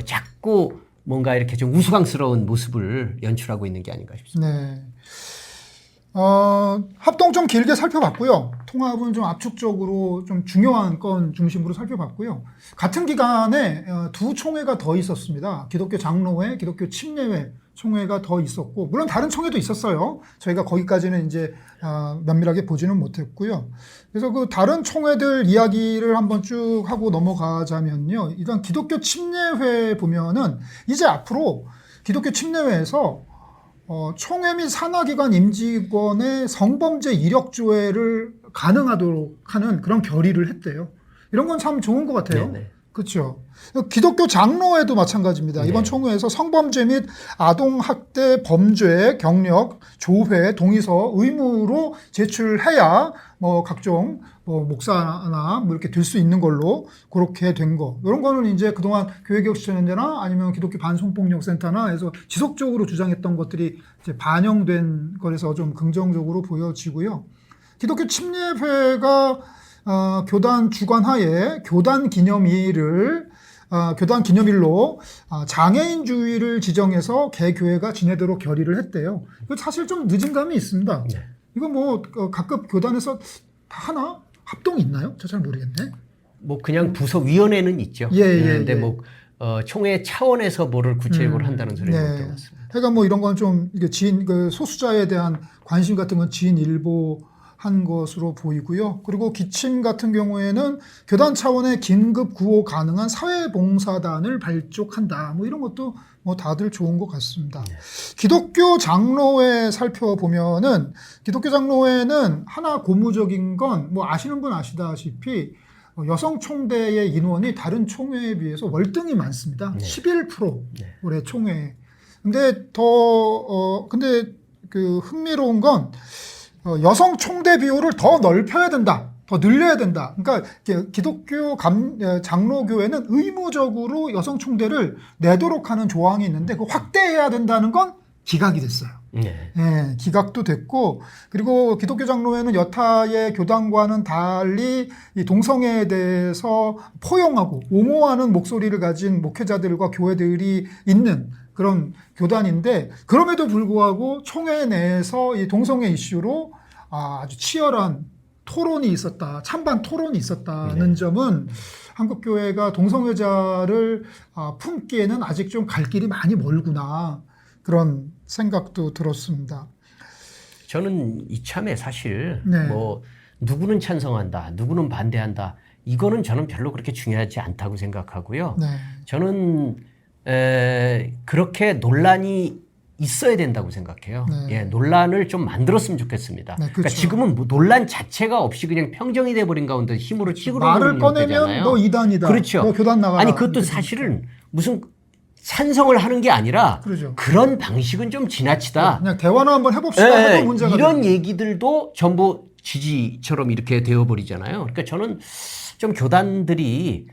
자꾸 뭔가 이렇게 좀 우스꽝스러운 모습을 연출하고 있는 게 아닌가 싶습니다. 네. 합동 좀 길게 살펴봤고요. 통합은 좀 압축적으로 좀 중요한 건 중심으로 살펴봤고요. 같은 기간에 두 총회가 더 있었습니다. 기독교 장로회, 기독교 침례회 총회가 더 있었고, 물론 다른 총회도 있었어요. 저희가 거기까지는 이제 면밀하게 보지는 못했고요. 그래서 그 다른 총회들 이야기를 한번 쭉 하고 넘어가자면요. 일단 기독교 침례회 보면은 이제 앞으로 기독교 침례회에서 총회 및 산하기관 임직원의 성범죄 이력 조회를 가능하도록 하는 그런 결의를 했대요. 이런 건 참 좋은 것 같아요. 그렇죠. 기독교 장로회도 마찬가지입니다. 이번 총회에서 성범죄 및 아동학대 범죄 경력 조회 동의서 의무로 제출해야 뭐 각종 뭐 목사나 뭐 이렇게 될 수 있는 걸로 그렇게 된 거. 이런 거는 이제 그동안 교회개혁실천연대나 아니면 기독교 반성폭력센터나 해서 지속적으로 주장했던 것들이 이제 반영된 거라서 좀 긍정적으로 보여지고요. 기독교 침례회가 교단 주관하에 교단 기념일로 장애인 주일을 지정해서 개교회가 지내도록 결의를 했대요. 이거 사실 좀 늦은 감이 있습니다. 이거 뭐 각급 교단에서 다 하나 합동이 있나요? 저 잘 모르겠네. 뭐 그냥 부서위원회는 있죠. 근데 뭐 총회 차원에서 뭐를 구체적으로 한다는 소리는 못 들었습니다. 그러니까 뭐 이런 건 좀 이게 그 소수자에 대한 관심 같은 건 지인 일보 한 것으로 보이고요. 그리고 기침 같은 경우에는 교단 차원의 긴급 구호 가능한 사회봉사단을 발족한다. 뭐 이런 것도 뭐 다들 좋은 것 같습니다. 기독교 장로회 살펴보면은 기독교 장로회는 하나 고무적인 건 뭐 아시는 분 아시다시피 여성 총대의 인원이 다른 총회에 비해서 월등히 많습니다. 11% 올해 총회. 근데 근데 그 흥미로운 건 여성 총대 비율을 더 넓혀야 된다. 더 늘려야 된다. 그러니까 기독교 장로교회는 의무적으로 여성 총대를 내도록 하는 조항이 있는데 그 확대해야 된다는 건 기각이 됐어요. 예, 기각도 됐고, 그리고 기독교 장로회는 여타의 교단과는 달리 이 동성애에 대해서 포용하고 옹호하는 목소리를 가진 목회자들과 교회들이 있는 그런 교단인데, 그럼에도 불구하고 총회 내에서 이 동성애 이슈로 아주 치열한 토론이 있었다, 찬반 토론이 있었다는 점은 한국교회가 동성애자를 품기에는 아직 좀 갈 길이 많이 멀구나, 그런 생각도 들었습니다. 저는 이참에 사실 네. 뭐 누구는 찬성한다, 누구는 반대한다, 이거는 저는 별로 그렇게 중요하지 않다고 생각하고요. 네. 저는 그렇게 논란이 있어야 된다고 생각해요. 네. 예, 논란을 좀 만들었으면 좋겠습니다. 네, 그렇죠. 그러니까 지금은 뭐 논란 자체가 없이 그냥 평정이 돼버린 가운데 힘으로 찌그러지는 말을 꺼내면 형태잖아요. 너 이단이다. 그렇죠. 너 교단 나가라. 아니 그것도 사실은 무슨 찬성을 하는 게 아니라 그러죠. 그런 방식은 좀 지나치다. 그냥 대화나 한번 해봅시다. 예, 해도 문제가 이런 돼요. 얘기들도 전부 지지처럼 이렇게 되어버리잖아요. 그러니까 저는 좀 교단들이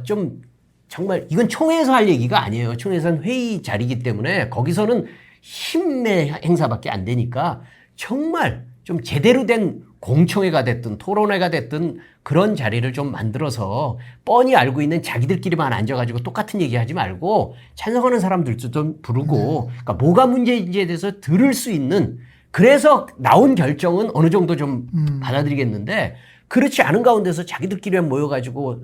좀 정말 이건 총회에서 할 얘기가 아니에요. 총회에서는 회의 자리이기 때문에 거기서는 힘의 행사밖에 안 되니까 정말 좀 제대로 된 공청회가 됐든 토론회가 됐든 그런 자리를 좀 만들어서 뻔히 알고 있는 자기들끼리만 앉아가지고 똑같은 얘기하지 말고 찬성하는 사람들도 좀 부르고, 그러니까 뭐가 문제인지에 대해서 들을 수 있는, 그래서 나온 결정은 어느 정도 좀 받아들이겠는데, 그렇지 않은 가운데서 자기들끼리만 모여가지고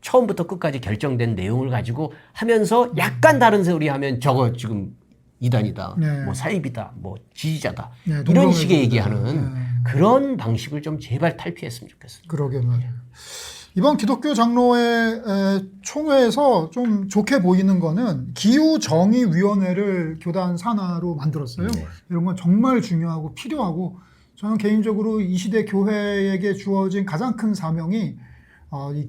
처음부터 끝까지 결정된 내용을 가지고 하면서 약간 다른 소리 하면 저거 지금 이단이다, 네. 뭐 사입이다, 뭐 지지자다, 네, 이런 동성애자들. 식의 얘기하는 네. 그런 방식을 좀 제발 탈피했으면 좋겠습니다. 그러게 말이에요. 이번 기독교 장로회 총회에서 좀 좋게 보이는 거는 기후정의위원회를 교단 산하로 만들었어요. 네. 이런 건 정말 중요하고 필요하고, 저는 개인적으로 이 시대 교회에게 주어진 가장 큰 사명이 이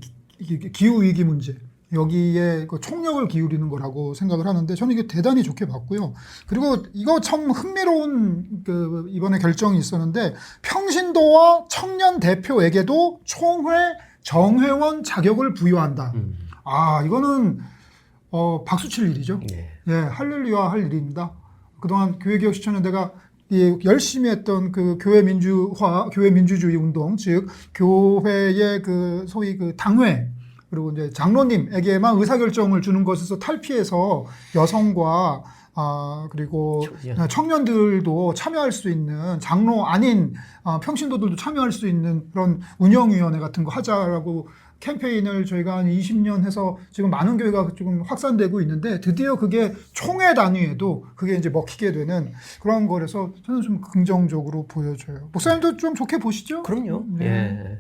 기후위기 문제, 여기에 그 총력을 기울이는 거라고 생각을 하는데, 저는 이게 대단히 좋게 봤고요. 그리고 이거 참 흥미로운 이번에 결정이 있었는데, 평신도와 청년 대표에게도 총회 정회원 자격을 부여한다. 이거는 박수 칠 일이죠. 네. 예, 할렐루야 할 일입니다. 그동안 교회개혁시청연대가 열심히 했던 그 교회 민주화, 교회 민주주의 운동, 즉 교회의 그 소위 그 당회, 그리고 이제 장로님에게만 의사결정을 주는 것에서 탈피해서 여성과 그리고 청년들도 참여할 수 있는, 장로 아닌 평신도들도 참여할 수 있는 그런 운영위원회 같은 거 하자라고 캠페인을 저희가 한 20년 해서 지금 많은 교회가 지금 확산되고 있는데, 드디어 그게 총회 단위에도 그게 이제 먹히게 되는 그런 거라서 저는 좀 긍정적으로 보여져요. 목사님도 좀 좋게 보시죠? 그럼요. 네. 예.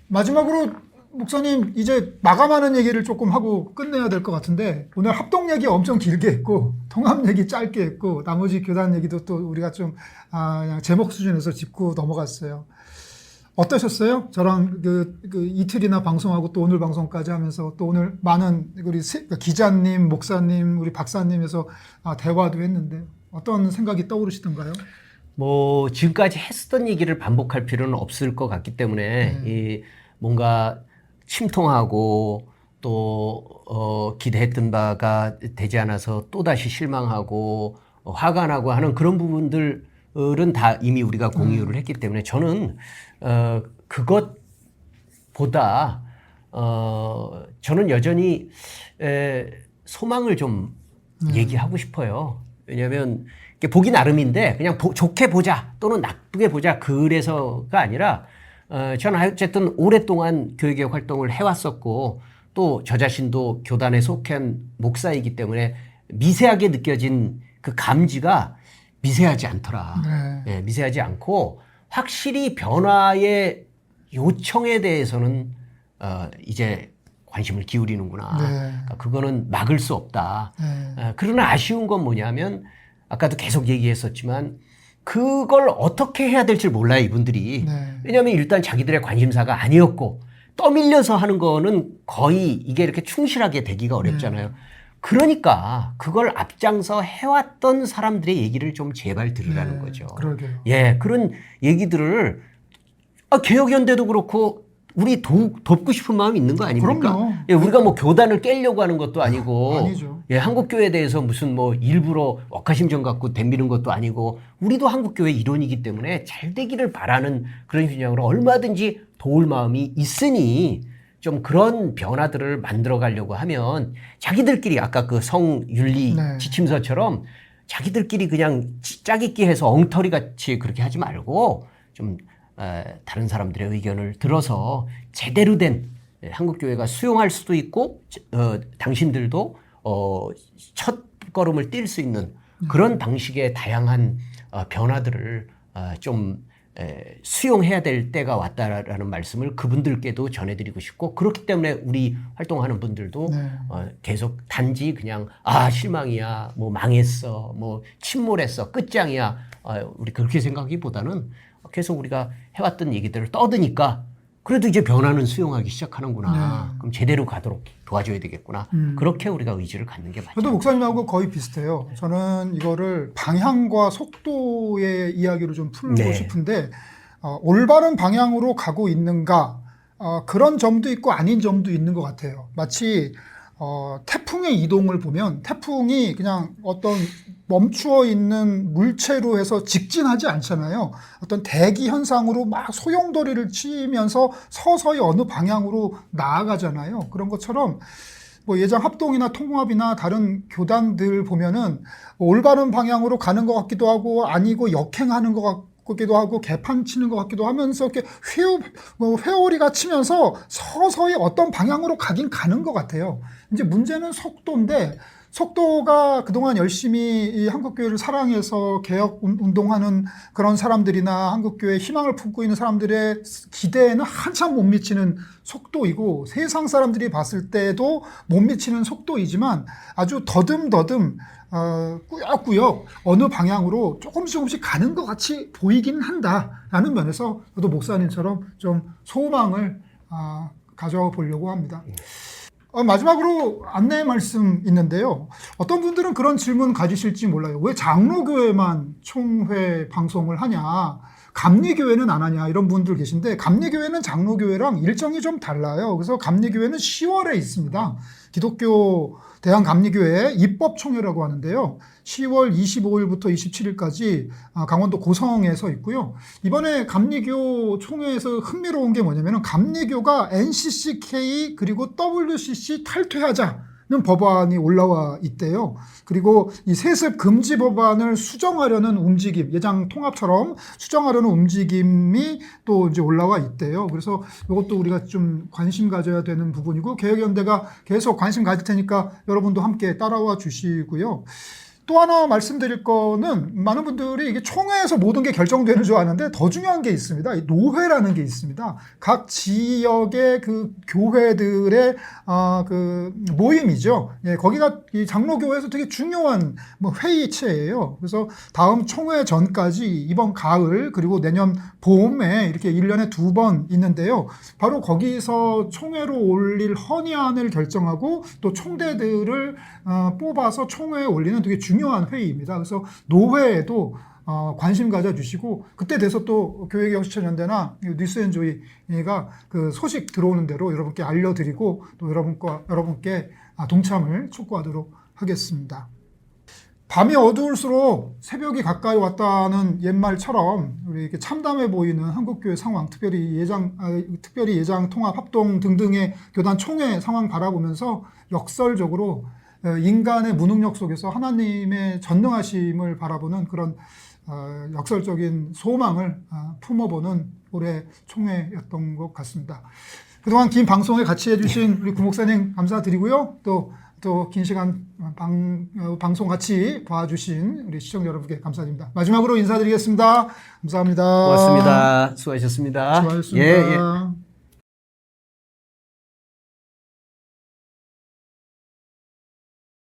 마지막으로 목사님 이제 마감하는 얘기를 조금 하고 끝내야 될 것 같은데, 오늘 합동 얘기 엄청 길게 했고 통합 얘기 짧게 했고 나머지 교단 얘기도 또 우리가 좀 그냥 제목 수준에서 짚고 넘어갔어요. 어떠셨어요? 저랑 그 이틀이나 방송하고 또 오늘 방송까지 하면서 또 오늘 많은 우리 기자님, 목사님, 우리 박사님에서 대화도 했는데 어떤 생각이 떠오르시던가요? 뭐 지금까지 했었던 얘기를 반복할 필요는 없을 것 같기 때문에 이 뭔가 침통하고 또 기대했던 바가 되지 않아서 또다시 실망하고 화가 나고 하는 그런 부분들은 다 이미 우리가 공유를 했기 때문에 저는 그것보다 저는 여전히 소망을 좀 얘기하고 싶어요. 왜냐하면 보기 나름인데 그냥 좋게 보자 또는 나쁘게 보자 그래서가 아니라 저는 어쨌든 오랫동안 교회개혁 활동을 해왔었고 또 저 자신도 교단에 속한 목사이기 때문에 미세하게 느껴진 그 감지가 미세하지 않더라. 네. 예, 미세하지 않고 확실히 변화의 요청에 대해서는 이제 관심을 기울이는구나. 네. 그러니까 그거는 막을 수 없다. 네. 그러나 아쉬운 건 뭐냐면 아까도 계속 얘기했었지만 그걸 어떻게 해야 될지 몰라요, 이분들이. 네. 왜냐하면 일단 자기들의 관심사가 아니었고 떠밀려서 하는 거는 거의 이게 이렇게 충실하게 되기가 어렵잖아요. 그러니까 그걸 앞장서 해왔던 사람들의 얘기를 좀 제발 들으라는 네. 거죠. 그러게요. 예, 그런 얘기들을 개혁연대도 그렇고 우리 돕고 싶은 마음이 있는 거 아닙니까? 그럼요. 예, 우리가 뭐 교단을 깨려고 하는 것도 아니고, 아니죠. 예, 한국교회에 대해서 무슨 뭐 일부러 억하심정 갖고 덤비는 것도 아니고, 우리도 한국교회 일원이기 때문에 잘 되기를 바라는 그런 심정으로 얼마든지 도울 마음이 있으니 좀 그런 변화들을 만들어 가려고 하면 자기들끼리 아까 그 성윤리 네. 지침서처럼 자기들끼리 그냥 짜깁기 해서 엉터리 같이 그렇게 하지 말고 좀 다른 사람들의 의견을 들어서 제대로 된 한국교회가 수용할 수도 있고 당신들도 첫 걸음을 뛸 수 있는 그런 방식의 다양한 변화들을 좀 수용해야 될 때가 왔다라는 말씀을 그분들께도 전해드리고 싶고 그렇기 때문에 우리 활동하는 분들도 네. 계속 단지 그냥 실망이야 뭐 망했어 뭐 침몰했어 끝장이야 우리 그렇게 생각하기보다는 계속 우리가 해왔던 얘기들을 떠드니까 그래도 이제 변화는 수용하기 시작하는구나. 네. 그럼 제대로 가도록 도와줘야 되겠구나. 그렇게 우리가 의지를 갖는 게 맞죠. 저도 목사님하고 거의 비슷해요. 저는 이거를 방향과 속도의 이야기로 좀 풀고 네. 싶은데 올바른 방향으로 가고 있는가 그런 점도 있고 아닌 점도 있는 것 같아요. 마치 태풍의 이동을 보면 태풍이 그냥 어떤 멈추어 있는 물체로 해서 직진하지 않잖아요. 어떤 대기 현상으로 막 소용돌이를 치면서 서서히 어느 방향으로 나아가잖아요. 그런 것처럼 뭐 예장 합동이나 통합이나 다른 교단들 보면은 올바른 방향으로 가는 것 같기도 하고 아니고 역행하는 것 같기도 하고 개판 치는 것 같기도 하면서 이렇게 회오리가 치면서 서서히 어떤 방향으로 가긴 가는 것 같아요. 이제 문제는 속도인데 속도가 그동안 열심히 이 한국교회를 사랑해서 개혁 운동하는 그런 사람들이나 한국교회에 희망을 품고 있는 사람들의 기대에는 한참 못 미치는 속도이고 세상 사람들이 봤을 때도 못 미치는 속도이지만 아주 더듬더듬 꾸역꾸역 어느 방향으로 조금씩 가는 것 같이 보이긴 한다라는 면에서 저도 목사님처럼 좀 소망을 가져보려고 합니다. 마지막으로 안내 말씀 있는데요. 어떤 분들은 그런 질문 가지실지 몰라요. 왜 장로교회만 총회 방송을 하냐? 감리교회는 안 하냐? 이런 분들 계신데 감리교회는 장로교회랑 일정이 좀 달라요. 그래서 감리교회는 10월에 있습니다. 기독교 대한감리교회 입법총회라고 하는데요. 10월 25일부터 27일까지 강원도 고성에서 있고요. 이번에 감리교 총회에서 흥미로운 게 뭐냐면 감리교가 NCCK 그리고 WCC 탈퇴하자는 법안이 올라와 있대요. 그리고 이 세습 금지 법안을 수정하려는 움직임, 예장 통합처럼 수정하려는 움직임이 또 이제 올라와 있대요. 그래서 이것도 우리가 좀 관심 가져야 되는 부분이고 개혁연대가 계속 관심 가질 테니까 여러분도 함께 따라와 주시고요. 또 하나 말씀드릴 거는 많은 분들이 이게 총회에서 모든 게 결정되는 줄 아는데 더 중요한 게 있습니다. 노회라는 게 있습니다. 각 지역의 그 교회들의 그 모임이죠. 예, 거기가 이 장로교회에서 되게 중요한 뭐 회의체예요. 그래서 다음 총회 전까지 이번 가을 그리고 내년 봄에 이렇게 1년에 2번 있는데요. 바로 거기서 총회로 올릴 헌의안을 결정하고 또 총대들을 뽑아서 총회에 올리는 되게 중요한 회의입니다. 그래서 노회에도 관심 가져주시고 그때 돼서 또 교회개혁실천연대나 뉴스앤조이가 그 소식 들어오는 대로 여러분께 알려드리고 또 여러분께 동참을 촉구하도록 하겠습니다. 밤이 어두울수록 새벽이 가까이 왔다는 옛말처럼 우리 이렇게 참담해 보이는 한국교회 상황, 특별히 예장, 통합, 합동 등등의 교단 총회 상황 바라보면서 역설적으로 인간의 무능력 속에서 하나님의 전능하심을 바라보는 그런 역설적인 소망을 품어보는 올해 총회였던 것 같습니다. 그동안 긴 방송에 같이 해주신 우리 구 목사님 감사드리고요. 또 긴 시간 방송 같이 봐주신 우리 시청자 여러분께 감사드립니다. 마지막으로 인사드리겠습니다. 감사합니다. 고맙습니다. 수고하셨습니다. 수고하셨습니다. 예, 예.